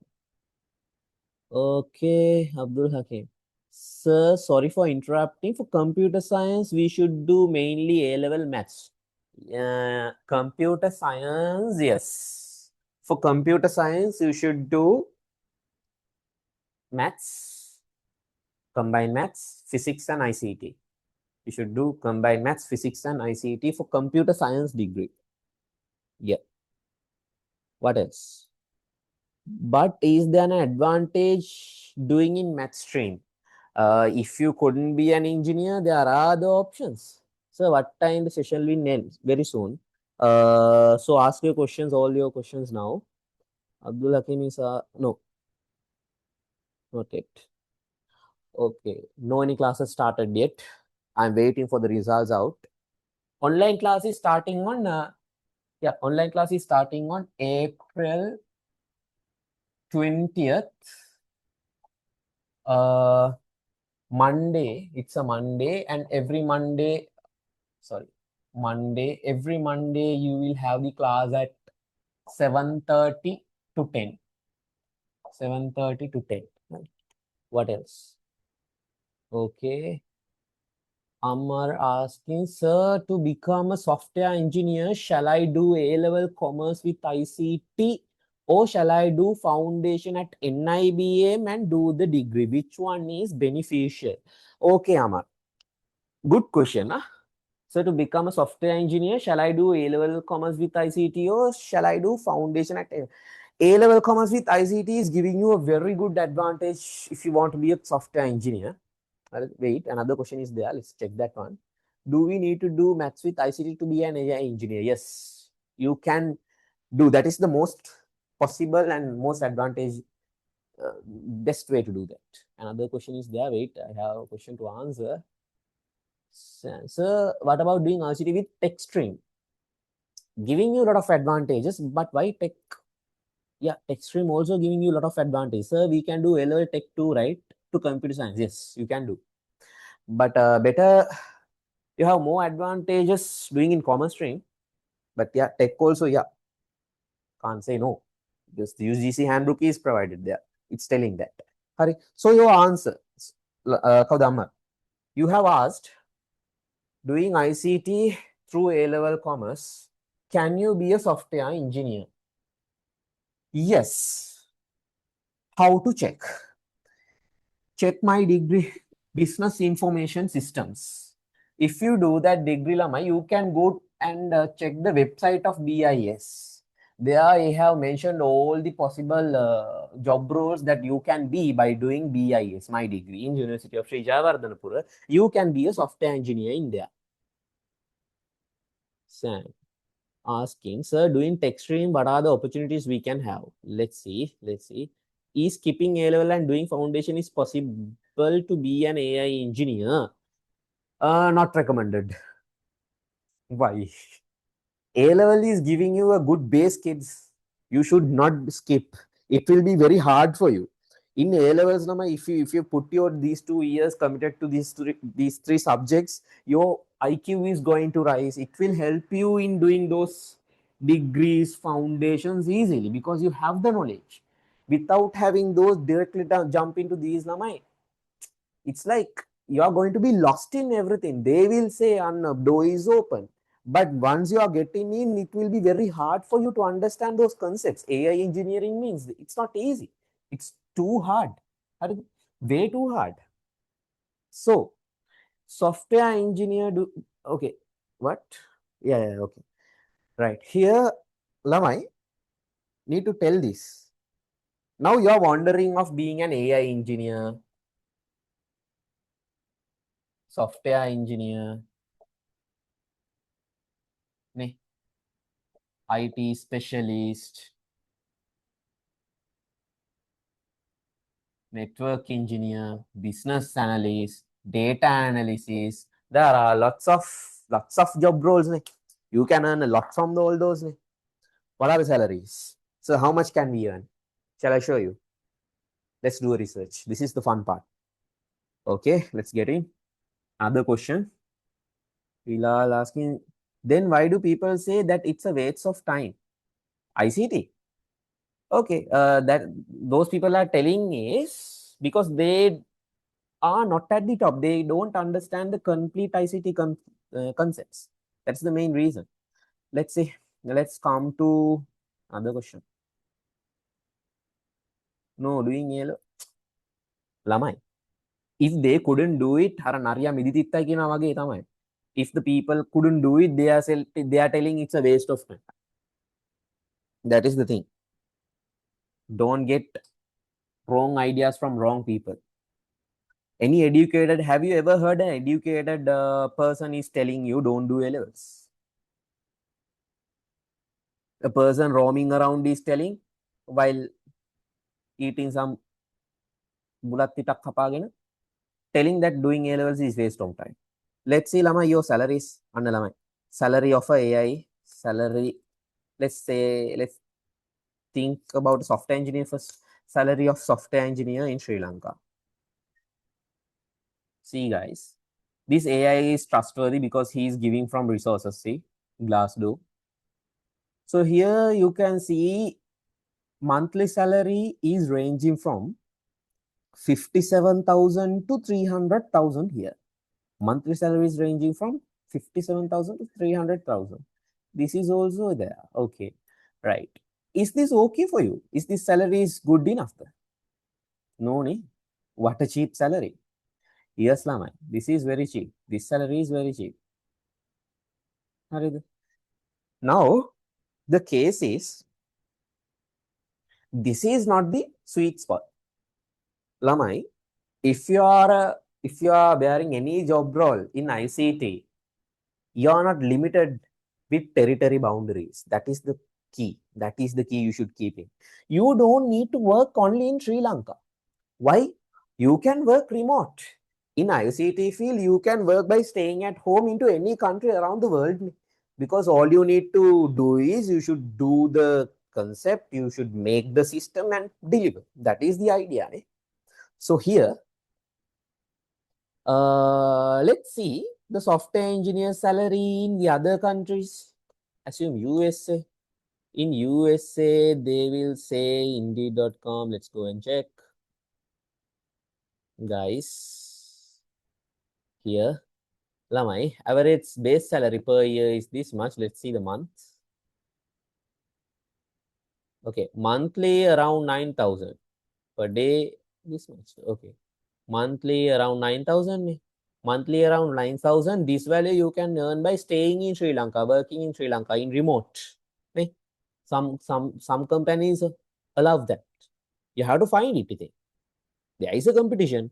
Okay, Abdul Hakim. Sir, sorry for interrupting. For computer science, we should do mainly A-level maths. Computer science, yes. For computer science, you should do maths, combined maths, physics, and ICT. You should do combined maths, physics, and ICT for computer science degree. Yeah. What else? But is there an advantage doing in math stream? If you couldn't be an engineer, there are other options. So what time the session will end? Very soon. So ask your questions, all your questions now. Abdul Hakim is, no, not yet. Okay, no any classes started yet. I'm waiting for the results out. Online class is starting on, online class is starting on April 20th. Monday, it's a Monday, and every Monday, every Monday you will have the class at 7:30 to 10. 7:30 to 10. Right. What else? Okay. Amar asking, sir, to become a software engineer, shall I do A-level commerce with ICT or shall I do foundation at NIBM and do the degree? Which one is beneficial? Okay, Amar. Good question. Huh? So to become a software engineer, shall I do A-level commerce with ICT or shall I do foundation at A-level commerce with ICT is giving you a very good advantage if you want to be a software engineer. Wait, another question is there. Let's check that one. Do we need to do maths with ICT to be an AI engineer? Yes, you can do. That is the most possible and most advantage, best way to do that. Another question is there. Wait, I have a question to answer. So, what about doing ICT with tech stream? Giving you a lot of advantages, but why tech? Yeah, tech stream also giving you a lot of advantage. So, we can do A-level tech too, right? To computer science. Yes, you can do. But better, you have more advantages doing in commerce stream. But yeah, tech also, yeah, can't say no. Because the UGC handbook is provided there. It's telling that. Hari. So, your answer, Kaudamar, you have asked, doing ICT through A-level commerce, can you be a software engineer? Yes. How to check? Check my degree, business information systems. If you do that degree, Lama, you can go and check the website of BIS. There I have mentioned all the possible job roles that you can be by doing BIS, my degree in University of Sri Jayawardhanapura. You can be a software engineer in there. Sam asking, sir, doing tech stream, what are the opportunities we can have? Let's see. Is skipping A level and doing foundation is possible to be an AI engineer? Not recommended. Why? A level is giving you a good base, kids. You should not skip. It will be very hard for you. In A levels, if you put your these 2 years committed to these three subjects, your IQ is going to rise. It will help you in doing those degrees, foundations easily because you have the knowledge. Without having those, directly jump into these, it's like you are going to be lost in everything. They will say, door is open. But once you are getting in, it will be very hard for you to understand those concepts. AI engineering means it's not easy. It's too hard. Way too hard. So, software engineer do, okay. What? Yeah, okay. Right. Here, Lamai, need to tell this. Now you are wondering of being an AI engineer, software engineer. IT specialist, network engineer, business analyst, data analysis. There are lots of job roles. You can earn a lot from all those. What are the salaries? So how much can we earn? Shall I show you? Let's do a research. This is the fun part. Okay, let's get in. Another question. Bilal asking, then why do people say that it's a waste of time? ICT. Okay, that those people are telling is because they are not at the top. They don't understand the complete ICT concepts. That's the main reason. Let's see. Let's come to another question. No, doing yellow. Lamai. If they couldn't do it, අර නරියා මිදිතිත්තයි කියනවා වගේ තමයි. If the people couldn't do it, they are telling it's a waste of time. That is the thing. Don't get wrong ideas from wrong people. Any educated, have you ever heard an educated person is telling you don't do A-levels? A person roaming around is telling while eating some bulat pitak kapaගෙන telling that doing A-levels is waste of time. Let's see Lama your salaries. Anna Lama. Salary of a AI salary. Let's think about software engineer first. Salary of software engineer in Sri Lanka. See guys, this AI is trustworthy because he is giving from resources. See, Glassdoor. So here you can see monthly salary is ranging from 57,000 to 300,000 here. Monthly salary is ranging from 57,000 to 300,000. This is also there. Okay, right. Is this okay for you? Is this salary is good enough? No, ne? What a cheap salary. Yes, Lamai. This is very cheap. This salary is very cheap. Now, the case is, this is not the sweet spot. Lamai, if you are bearing any job role in ICT, you are not limited with territory boundaries. That is the key. That is the key you should keep in. You don't need to work only in Sri Lanka. Why? You can work remote. In ICT field, you can work by staying at home into any country around the world. Because all you need to do is you should do the concept, you should make the system and deliver. That is the idea. So here, let's see the software engineer salary in the other countries. Assume USA. In USA, they will say Indeed.com. Let's go and check. Guys, here, Lamai, average base salary per year is this much. Let's see the month. Okay, monthly around 9,000. Per day, this much. Okay, monthly around 9,000. Monthly around 9,000. This value you can earn by staying in Sri Lanka, working in Sri Lanka in remote. Some companies allow that. You have to find it. There is a competition,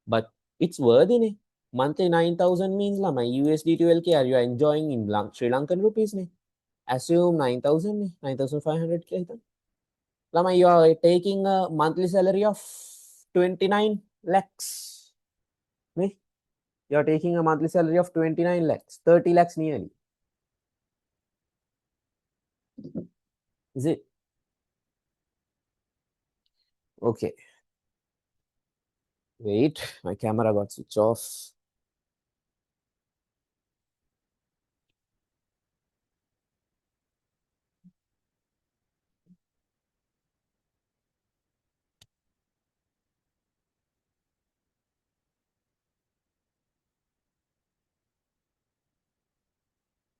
but it's worthy. Monthly 9,000 means my USD 12K. You are enjoying in Sri Lankan rupees. Assume 9,000, 9,500K. Lama, you are taking a monthly salary of 29 lakhs. You are taking a monthly salary of 29 lakhs, 30 lakhs nearly. Is it? Okay. Wait, my camera got switched off.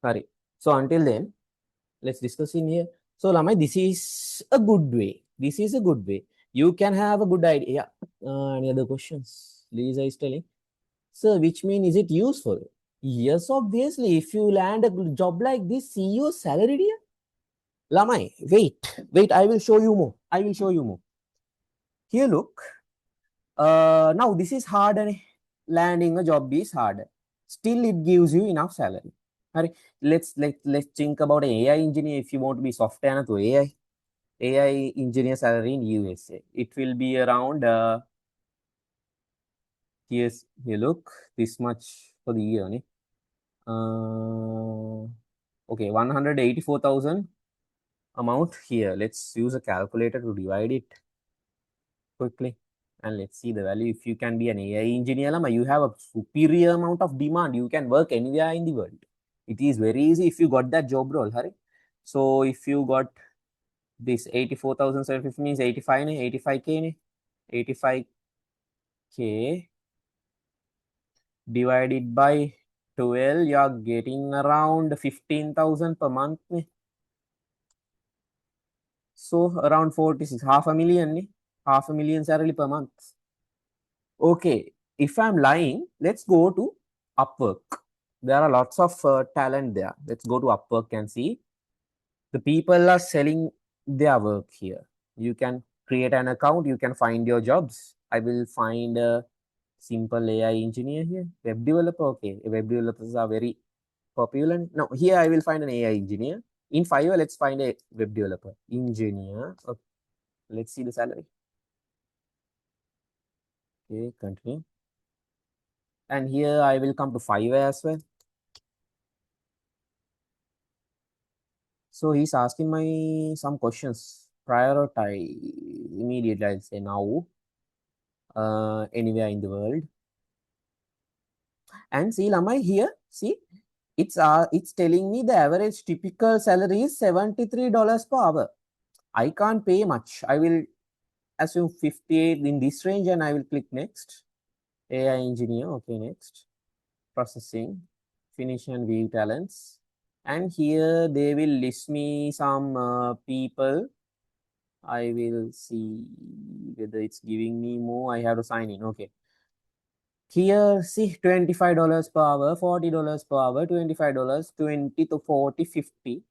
Sorry. So until then, let's discuss in here. So Lamai, this is a good way. This is a good way. You can have a good idea. Any other questions? Lisa is telling. So which means is it useful? Yes, obviously. If you land a good job like this, see your salary dear. Lamai, wait. I will show you more. I will show you more. Here, look. Now this is hard. Landing a job is hard. Still, it gives you enough salary. Hari, let's think about an AI engineer. If you want to be software to AI engineer salary in USA, it will be around here look this much for the year. Ne? Okay, 184,000 amount here. Let's use a calculator to divide it quickly and let's see the value. If you can be an AI engineer, you have a superior amount of demand. You can work anywhere in the world. It is very easy if you got that job role, Hari. So if you got this 84,750 means 85 ne, 85k ne, 85k divided by 12, you are getting around 15,000 per month ne. So around 46, half a million ne, half a million salary per month. Okay, if I'm lying, let's go to Upwork. There are lots of talent there. Let's go to Upwork and see. The people are selling their work here. You can create an account, you can find your jobs. I will find a simple AI engineer here. Web developer, okay. Web developers are very popular. Now, here I will find an AI engineer. In Fiverr, let's find a web developer. Engineer. Okay. Let's see the salary. Okay, continue. And here I will come to Fiverr as well. So he's asking my some questions. Prioritize immediately. I'll say now. Anywhere in the world. And see, Lamai here. See, it's telling me the average typical salary is $73 per hour. I can't pay much. I will assume 58 in this range, and I will click next. AI engineer. Okay, next. Processing. Finish and view talents. And here they will list me some people. I will see whether it's giving me more. I have to sign in. Okay. Here, see, $25 per hour, $40 per hour, $25, 20 to 40, 50.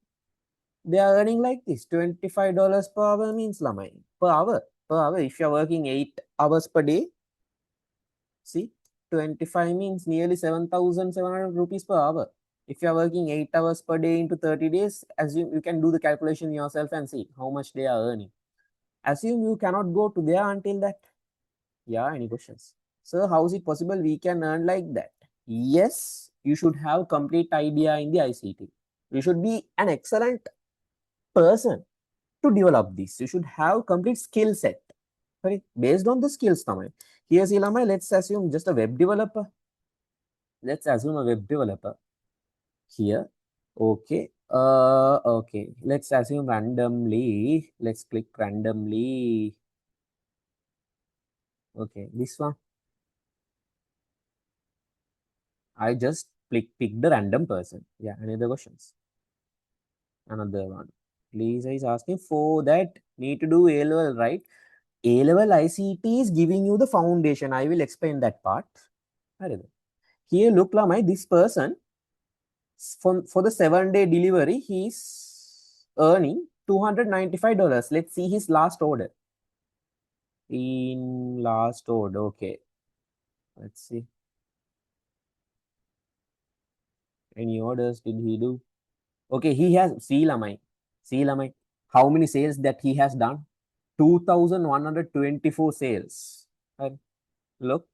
They are earning like this. $25 per hour means lamai. Per hour. Per hour. If you're working 8 hours per day, see, 25 means nearly 7,700 rupees per hour. If you're working 8 hours per day into 30 days, assume you can do the calculation yourself and see how much they are earning. Assume you cannot go to there until that. Yeah, any questions? So how is it possible we can earn like that? Yes, you should have complete idea in the ICT. You should be an excellent person to develop this. You should have complete skill set. Right? Based on the skills, Tamai. Here's Ilamai. Let's assume just a web developer. Let's assume a web developer here. Okay. Okay. Let's assume randomly. Let's click randomly. Okay, this one. I just pick the random person. Yeah, any other questions? Another one. Lisa is asking for that need to do A-level, right? A-level ICT is giving you the foundation. I will explain that part. Here, look, Lamai, this person for the 7-day delivery, he's earning $295. Let's see his last order. In last order, okay. Let's see. Any orders did he do? Okay, he has, see Lamai. How many sales that he has done? 2,124 sales. And look,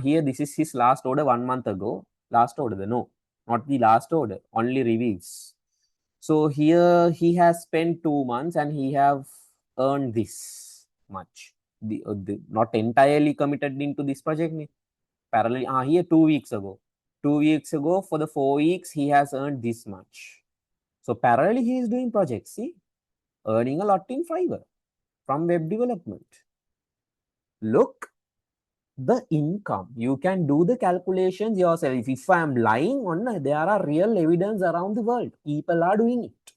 here this is his last order 1 month ago. Last order, no, not the last order, only reviews. So here he has spent 2 months and he have earned this much. The not entirely committed into this project. Parallel, here 2 weeks ago. 2 weeks ago, for the 4 weeks, he has earned this much. So parallelly, he is doing projects. See, earning a lot in Fiverr from web development. Look, the income. You can do the calculations yourself. If I am lying on, there are real evidence around the world. People are doing it.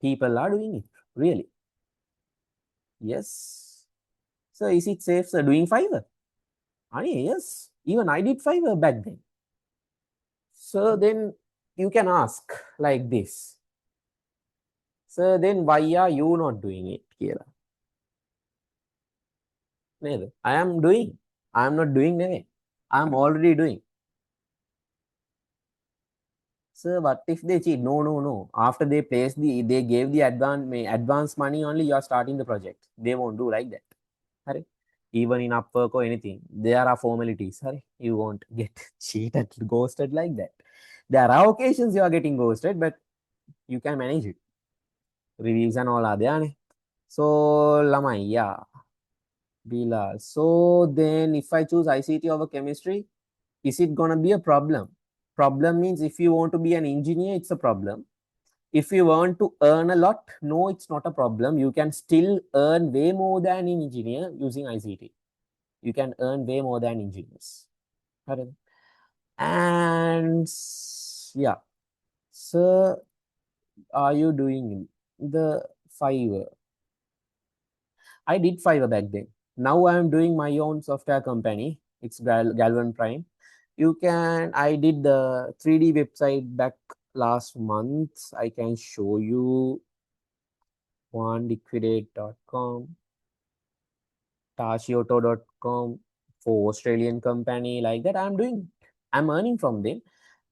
People are doing it. Really. Yes. So is it safe doing Fiverr? Yes. Even I did Fiverr back then. So then you can ask like this. So then why are you not doing it, Kira? I am doing. I am not doing. I am already doing. Sir, what if they cheat? No, no, no. After they they gave the advance money only, you are starting the project. They won't do like that. Hurry. Even in Upwork or anything, there are formalities. Hurry. You won't get cheated, ghosted like that. There are occasions you are getting ghosted, but you can manage it. Reviews and all are there. So, Lamai, yeah. Bilal. So then if I choose ICT over chemistry, is it gonna be a problem? Problem means if you want to be an engineer, it's a problem. If you want to earn a lot, no, it's not a problem. You can still earn way more than an engineer using ICT. You can earn way more than engineers. Correct. And yeah, sir, are you doing the Fiverr? I did Fiverr back then. Now I am doing my own software company. It's Galvan Prime. You can, I did the 3D website back last month. I can show you oneliquidate.com, tashioto.com for Australian company like that. I'm earning from them.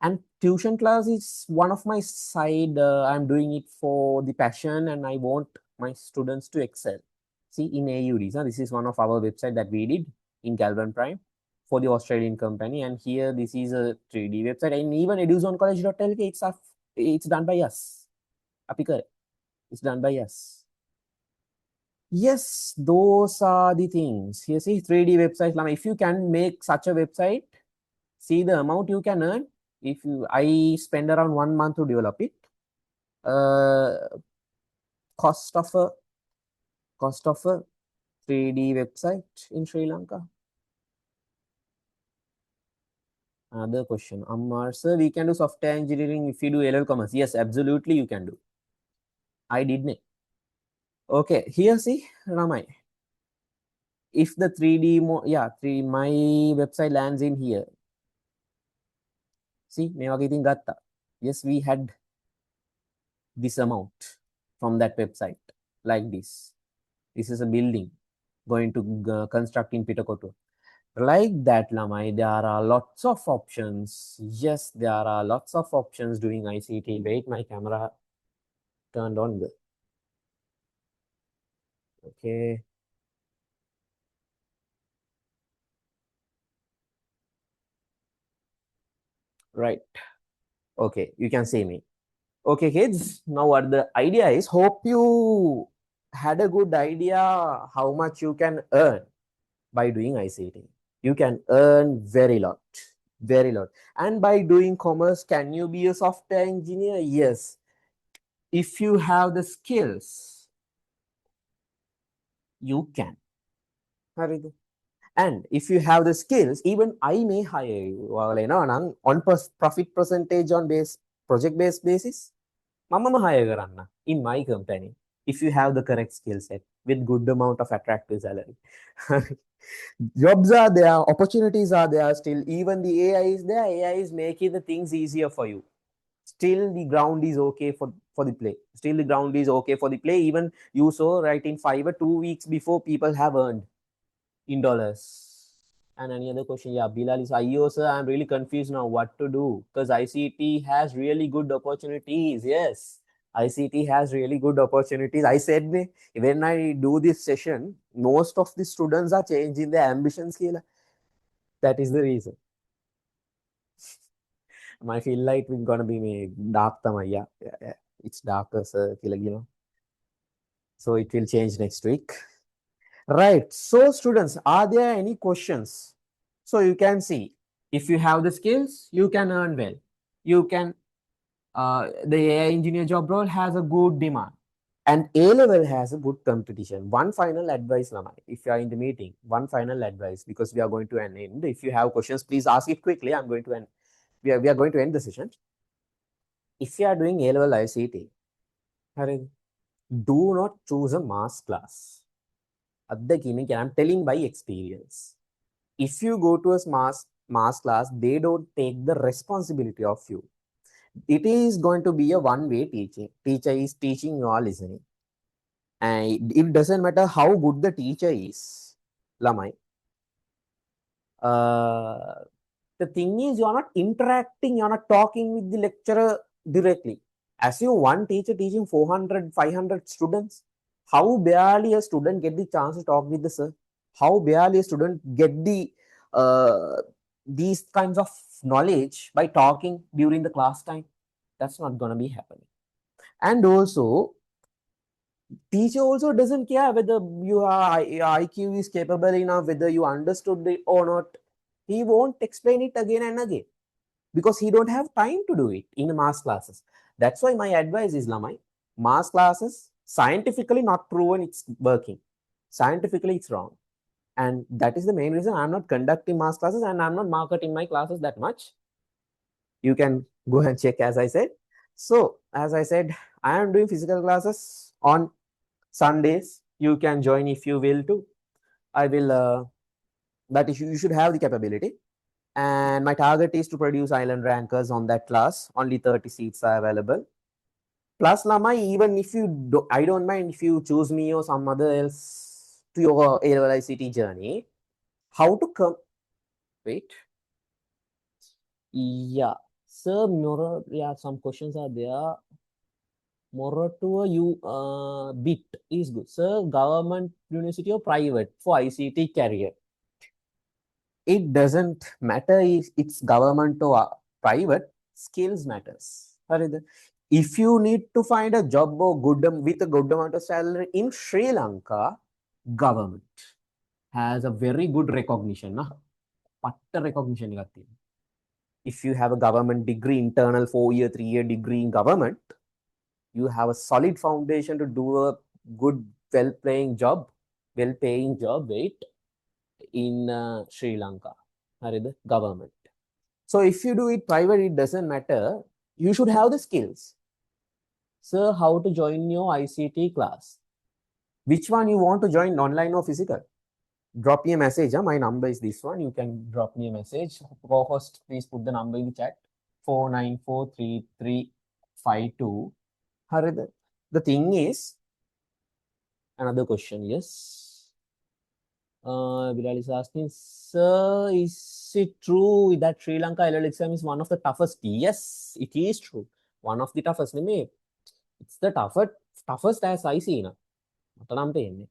And tuition class is one of my side. I'm doing it for the passion and I want my students to excel. See, in AUDs, this is one of our website that we did in Galvan Prime for the Australian company. And here, this is a 3D website. And even eduzonecollege.lk, it's done by us. Apika, it's done by us. Yes, those are the things. Here, see, 3D websites. If you can make such a website, see the amount you can earn. If you, I spend around 1 month to develop it. Cost of a 3D website in Sri Lanka. Another question. Ammar, sir, we can do software engineering if you do A-level commerce. Yes, absolutely you can do. I did not. Okay, here see, Ramai. If the 3D, my website lands in here. See, yes, we had this amount from that website like this. This is a building going to construct in Pitakoto. Like that, Lamai, there are lots of options. Yes, there are lots of options doing ICT. Wait, my camera turned on. Okay. Right. Okay, you can see me. Okay, kids. Now what the idea is, hope you had a good idea how much you can earn by doing ICT. You can earn very lot, very lot. And by doing commerce, can you be a software engineer? Yes. If you have the skills, you can. And if you have the skills, even I may hire you. On profit percentage on project based basis, mama hire karanna in my company. If you have the correct skill set with good amount of attractive salary. Jobs are there, opportunities are there still. Even the AI is there. AI is making the things easier for you. Still the ground is okay for the play. Still the ground is okay for the play. Even you saw right in Fiverr 2 weeks before people have earned in dollars. And any other question? Yeah, Bilal is IO, sir. I'm really confused now what to do because ICT has really good opportunities. Yes, ICT has really good opportunities. I said when I do this session, most of the students are changing their ambition scale. That is the reason. My feel light is gonna be dark. Yeah. It's darker, sir. So it will change next week. Right. So students, are there any questions? So you can see, if you have the skills, you can earn well. You can, the AI engineer job role has a good demand. And A-level has a good competition. One final advice, Lamai, if you are in the meeting, one final advice, because we are going to end. If you have questions, please ask it quickly. I'm going to end. We are going to end the session. If you are doing A-level ICT, do not choose a mass class. I'm telling by experience. If you go to a mass class, they don't take the responsibility of you. It is going to be a one-way teaching. Teacher is teaching, you are listening. And it doesn't matter how good the teacher is, Lamai. The thing is, you are not interacting, you are not talking with the lecturer directly. As you one teacher teaching 400, 500 students, how barely a student get the chance to talk with the sir? How barely a student get the these kinds of knowledge by talking during the class time? That's not gonna be happening. And also, teacher also doesn't care whether your IQ is capable enough, whether you understood it or not. He won't explain it again and again because he don't have time to do it in mass classes. That's why my advice is, Lamai, mass classes, scientifically not proven it's working. Scientifically, it's wrong. And that is the main reason I'm not conducting mass classes and I'm not marketing my classes that much. You can go and check, as I said. So, as I said, I am doing physical classes on Sundays. You can join if you will too. I will, but you should have the capability. And my target is to produce island rankers on that class. Only 30 seats are available. Plus, Lama, even if you do, I don't mind if you choose me or some other else to your A-level ICT journey. How to come? Wait. Yeah, sir. More, yeah, some questions are there. More to you bit is good. Sir, government university or private for ICT career? It doesn't matter if it's government or private, skills matters. If you need to find a job or with a good amount of salary in Sri Lanka, government has a very good recognition. Patta recognition. If you have a government degree, internal 4-year, 3-year degree in government, you have a solid foundation to do a good, well-paying job, wait, in Sri Lanka. The government. So if you do it private, it doesn't matter. You should have the skills. Sir, how to join your ICT class? Which one you want to join, online or physical? Drop me a message. My number is this one. You can drop me a message. Co-host, please put the number in the chat. 4943352. The thing is, another question, yes. Bilal is asking, sir, is it true that Sri Lanka LL exam is one of the toughest? Yes, it is true. One of the toughest. It's the toughest as I see. In the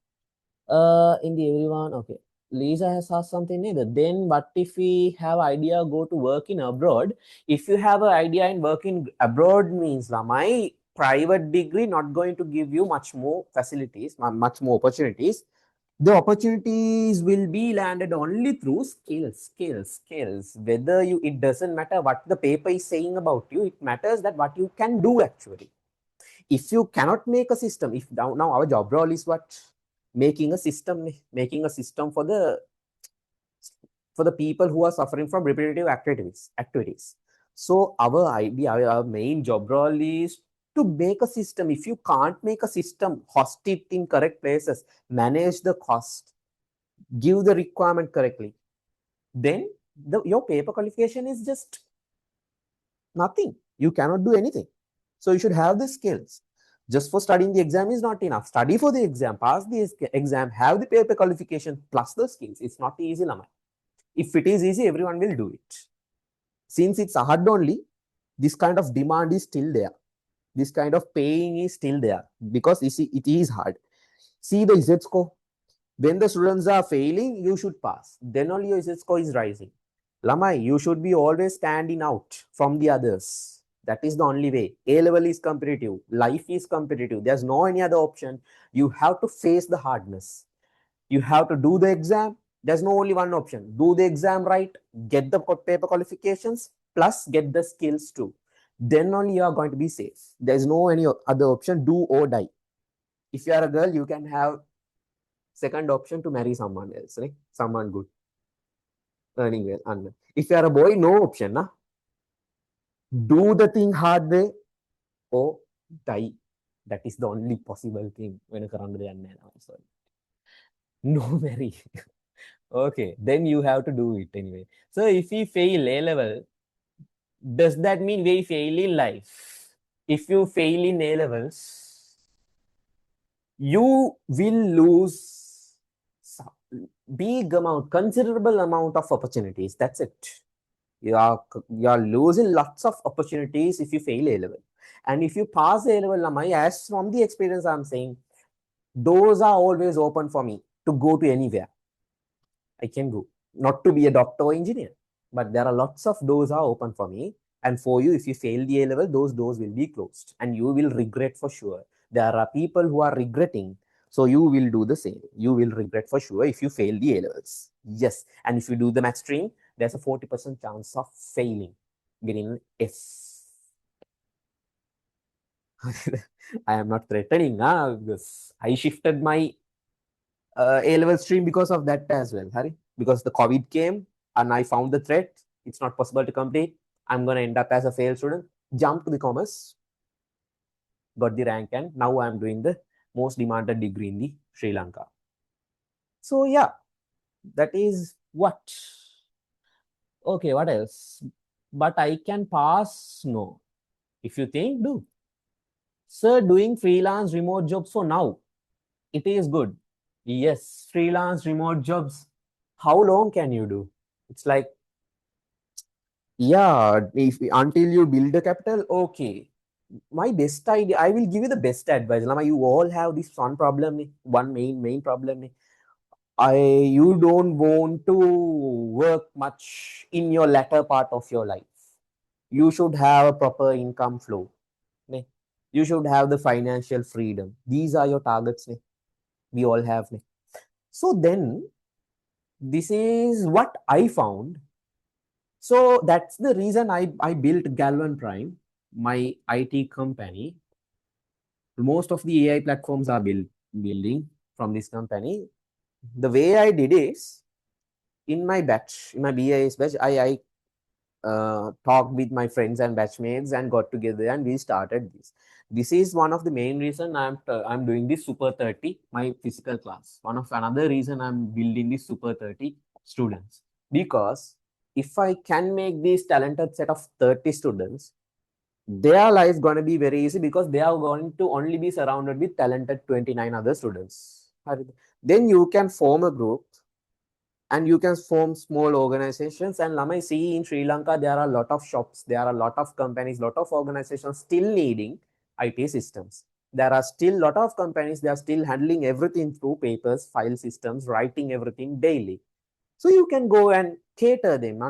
everyone, okay. Lisa has asked something either. Then what if we have idea go to work in abroad? If you have an idea in working abroad means my private degree not going to give you much more facilities, much more opportunities. The opportunities will be landed only through skills. Whether you, it doesn't matter what the paper is saying about you. It matters that what you can do actually. If you cannot make a system, if now our job role is what? Making a system for the people who are suffering from repetitive activities. So our idea, our main job role is to make a system. If you can't make a system, host it in correct places, manage the cost, give the requirement correctly, then your paper qualification is just nothing. You cannot do anything. So you should have the skills. Just for studying the exam is not enough. Study for the exam, pass the exam, have the paper qualification plus the skills. It's not easy, Lama. If it is easy, everyone will do it. Since it's hard only, this kind of demand is still there. This kind of paying is still there because you see, it is hard. See the Z score. When the students are failing, you should pass. Then only your Z score is rising. Lamai, you should be always standing out from the others. That is the only way. A-level is competitive. Life is competitive. There's no any other option. You have to face the hardness. You have to do the exam. There's no only one option. Do the exam right, get the paper qualifications, plus get the skills too. Then only you are going to be safe. There's no any other option. Do or die. If you are a girl, you can have second option to marry someone else, right? Someone good, earning well. If you are a boy, no option. Do the thing hard way or die. That is the only possible thing when you are sorry. No marry. Okay, then you have to do it anyway. So if we fail A level, does that mean we fail in life? If you fail in A levels, you will lose big amount, considerable amount of opportunities. That's it. You are losing lots of opportunities if you fail A level. And if you pass A level, Lamai, as from the experience I'm saying, doors are always open for me to go to anywhere. I can go, not to be a doctor or engineer, but there are lots of doors are open for me. And for you, if you fail the A level, those doors will be closed and you will regret for sure. There are people who are regretting. So you will do the same. You will regret for sure if you fail the A levels. Yes. And if you do the math stream, there's a 40% chance of failing, getting an F. I am not threatening, because I shifted my A-level stream because of that as well, Hari. Because the COVID came and I found the threat. It's not possible to complete. I'm going to end up as a failed student. Jump to the commerce, got the rank, and now I'm doing the most demanded degree in the Sri Lanka. So yeah, that is what. Okay, what else? But I can pass? No. If you think, do. Sir, doing freelance remote jobs for now. It is good. Yes, freelance remote jobs. How long can you do? It's like, yeah, if until you build a capital, okay. My best idea, I will give you the best advice. Lama, you all have this one problem, one main problem. You don't want to work much in your latter part of your life. You should have a proper income flow. Ne? You should have the financial freedom. These are your targets. Ne? We all have. Ne? So then, this is what I found. So that's the reason I built Galvan Prime, my IT company. Most of the AI platforms are building from this company. The way I did is, in my batch, in my BIS batch, I talked with my friends and batchmates and got together and we started this. This is one of the main reason I'm doing this Super 30, my physical class. One of another reason I'm building this Super 30 students, because if I can make this talented set of 30 students, their life going to be very easy because they are going to only be surrounded with talented 29 other students. Then you can form a group and you can form small organizations. And Lamai, see, in Sri Lanka, there are a lot of shops, there are a lot of companies, lot of organizations still needing IT systems. There are still a lot of companies, they are still handling everything through papers, file systems, writing everything daily. So you can go and cater them.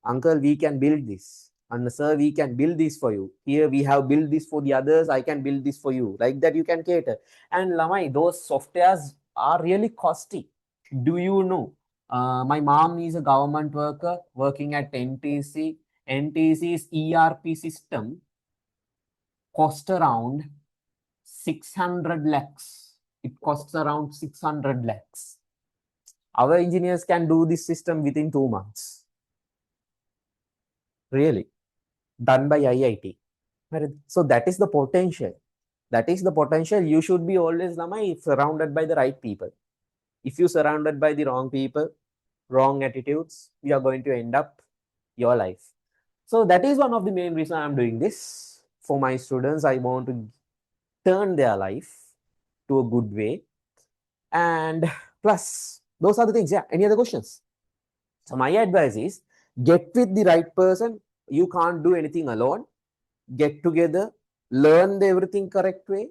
Uncle, we can build this. And sir, we can build this for you. Here we have built this for the others. I can build this for you. Like that, you can cater. And Lamai, those softwares are really costly. Do you know? My mom is a government worker working at NTC. NTC's ERP system cost around 600 lakhs. It costs around 600 lakhs. Our engineers can do this system within 2 months. Really. Done by IIT. So that is the potential. That is the potential. You should be always, Lamai, surrounded by the right people. If you surrounded by the wrong people, wrong attitudes, you are going to end up your life. So that is one of the main reasons I'm doing this. For my students, I want to turn their life to a good way. And plus, those are the things. Yeah. Any other questions? So my advice is, get with the right person. You can't do anything alone. Get together, learn everything correct way,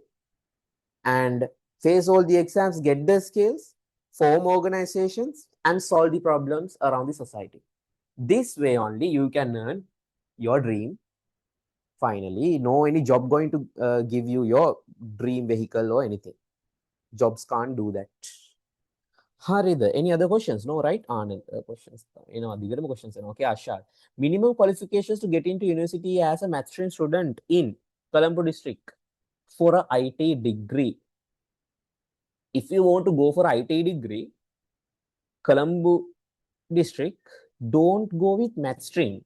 and face all the exams, get the skills, form organizations, and solve the problems around the society. This way only you can earn your dream. Finally, no any job going to give you your dream vehicle or anything. Jobs can't do that. Harida, any other questions? No, right? Anand, questions. The questions. Okay, Ashar. Minimum qualifications to get into university as a math stream student in Colombo district for a IT degree. If you want to go for IT degree, Colombo district, don't go with math stream.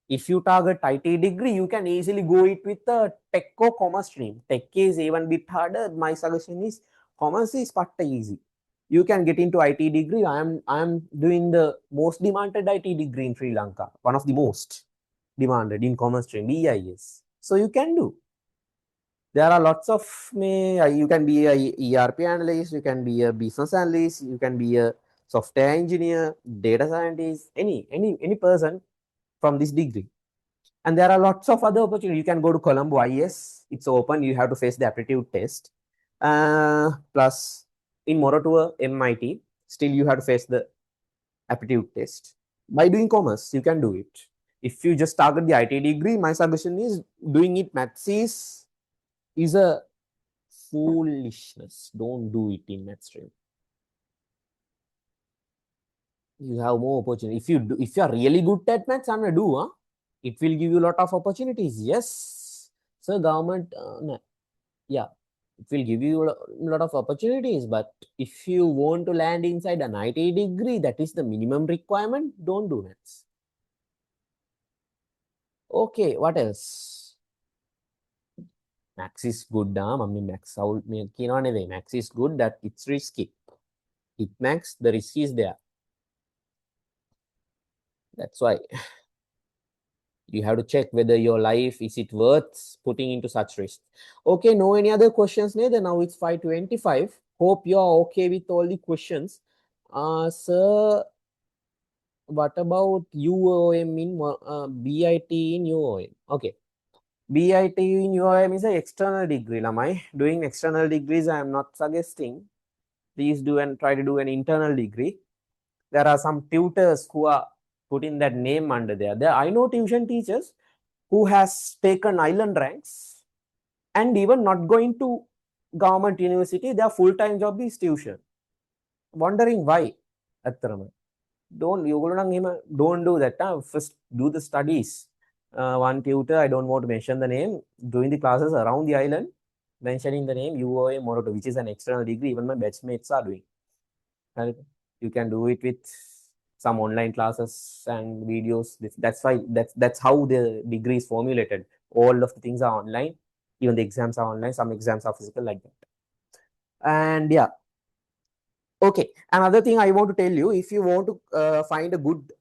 If you target IT degree, you can easily go it with the tech or commerce stream. Tech is even bit harder. My suggestion is commerce is patta easy. You can get into IT degree. I am doing the most demanded IT degree in Sri Lanka. One of the most demanded in commerce stream, BIS. So you can do. There are lots of you can be a ERP analyst, you can be a business analyst, you can be a software engineer, data scientist, any person from this degree. And there are lots of other opportunities. You can go to Colombo IS. It's open. You have to face the aptitude test. Plus, in Moratuwa MIT, still you have to face the aptitude test. By doing commerce, you can do it. If you just target the IT degree, my suggestion is doing it maths is a foolishness. Don't do it in math stream. You have more opportunity. If you are really good at maths, I'm gonna do, huh? It will give you a lot of opportunities. Yes. So government, yeah, it will give you a lot of opportunities. But if you want to land inside an IT degree, that is the minimum requirement. Don't do maths. Okay, what else? Max is good, mummy. Max out me kinone Max is good, that it's risky. It max, the risk is there. That's why you have to check whether your life is it worth putting into such risk. Okay, no any other questions, Then now it's 5:25. Hope you are okay with all the questions. Sir, what about UOM in BIT in UOM? Okay. BIT in UOM is an external degree. Am I doing external degrees? I am not suggesting. Please do and try to do an internal degree. There are some tutors who are putting that name under there. I know tuition teachers who has taken island ranks and even not going to government university. Their full-time job is tuition. Wondering why? Don't do that. First do the studies. One tutor, I don't want to mention the name, doing the classes around the island, mentioning the name UOA Moroto, which is an external degree. Even my batchmates are doing. You can do it with some online classes and videos. That's why that's how the degree is formulated. All of the things are online. Even the exams are online. Some exams are physical, like that. And yeah. Okay. Another thing I want to tell you, if you want to find a good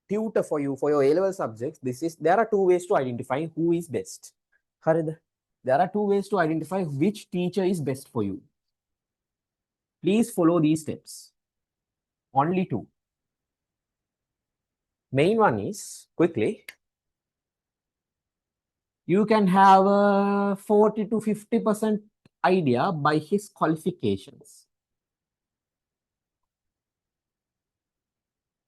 tutor for you for your A-level subjects, there are two ways to identify who is best. There are two ways to identify which teacher is best for you. Please follow these steps. Only two. Main one is, quickly, you can have a 40 to 50% idea by his qualifications.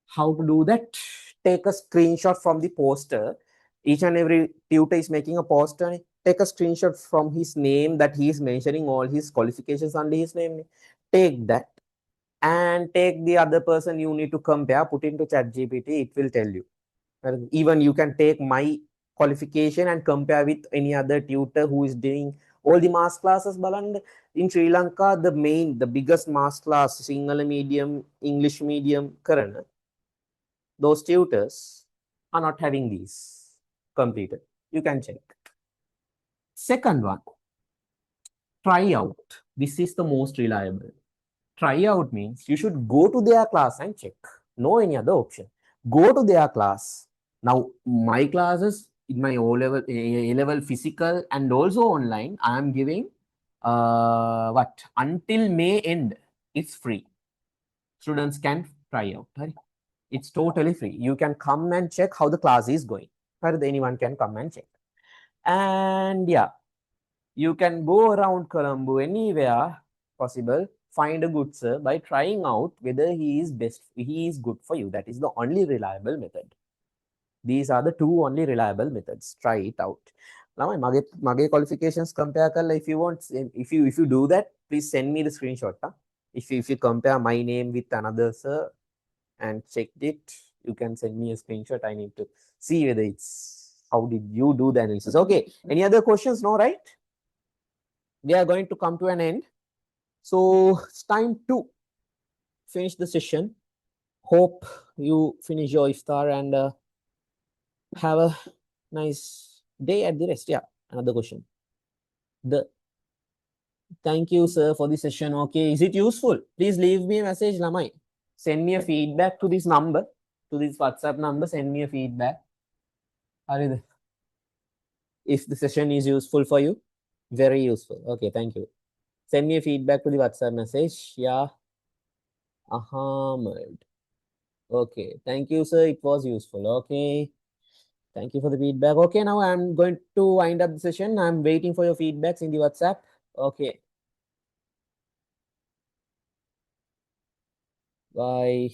How to do that? Take a screenshot from the poster. Each and every tutor is making a poster. Take a screenshot from his name that he is mentioning all his qualifications under his name. Take that and take the other person you need to compare, put into ChatGPT, it will tell you. Even you can take my qualification and compare with any other tutor who is doing all the mass classes. In Sri Lanka, the biggest mass class, Sinhala medium, English medium, Karana, those tutors are not having these completed. You can check. Second one, try out. This is the most reliable. Try out means you should go to their class and check. No any other option. Go to their class. Now, my classes in my O-level, A-level physical and also online, I am giving until May end, it's free. Students can try out. It's totally free. You can come and check how the class is going. Anyone can come and check. And yeah, you can go around Colombo anywhere possible, find a good sir by trying out whether he is good for you. That is the only reliable method. These are the two only reliable methods. Try it out. Now, my qualifications compare kala. If you want, if you do that, please send me the screenshot. If you compare my name with another sir and checked it, you can send me a screenshot. I need to see whether it's how did you do the analysis. Okay. Any other questions? No, right? We are going to come to an end. So it's time to finish the session. Hope you finish your iftar and have a nice day at the rest. Yeah, another question. Thank you, sir, for the session. Okay, is it useful? Please leave me a message, Lamai. Send me a feedback to this number, to this WhatsApp number. Send me a feedback. If the session is useful for you, very useful. Okay, thank you. Send me a feedback to the WhatsApp message. Yeah. Ahmed. Okay, thank you, sir. It was useful. Okay. Thank you for the feedback. Okay, now I'm going to wind up the session. I'm waiting for your feedbacks in the WhatsApp. Okay, bye.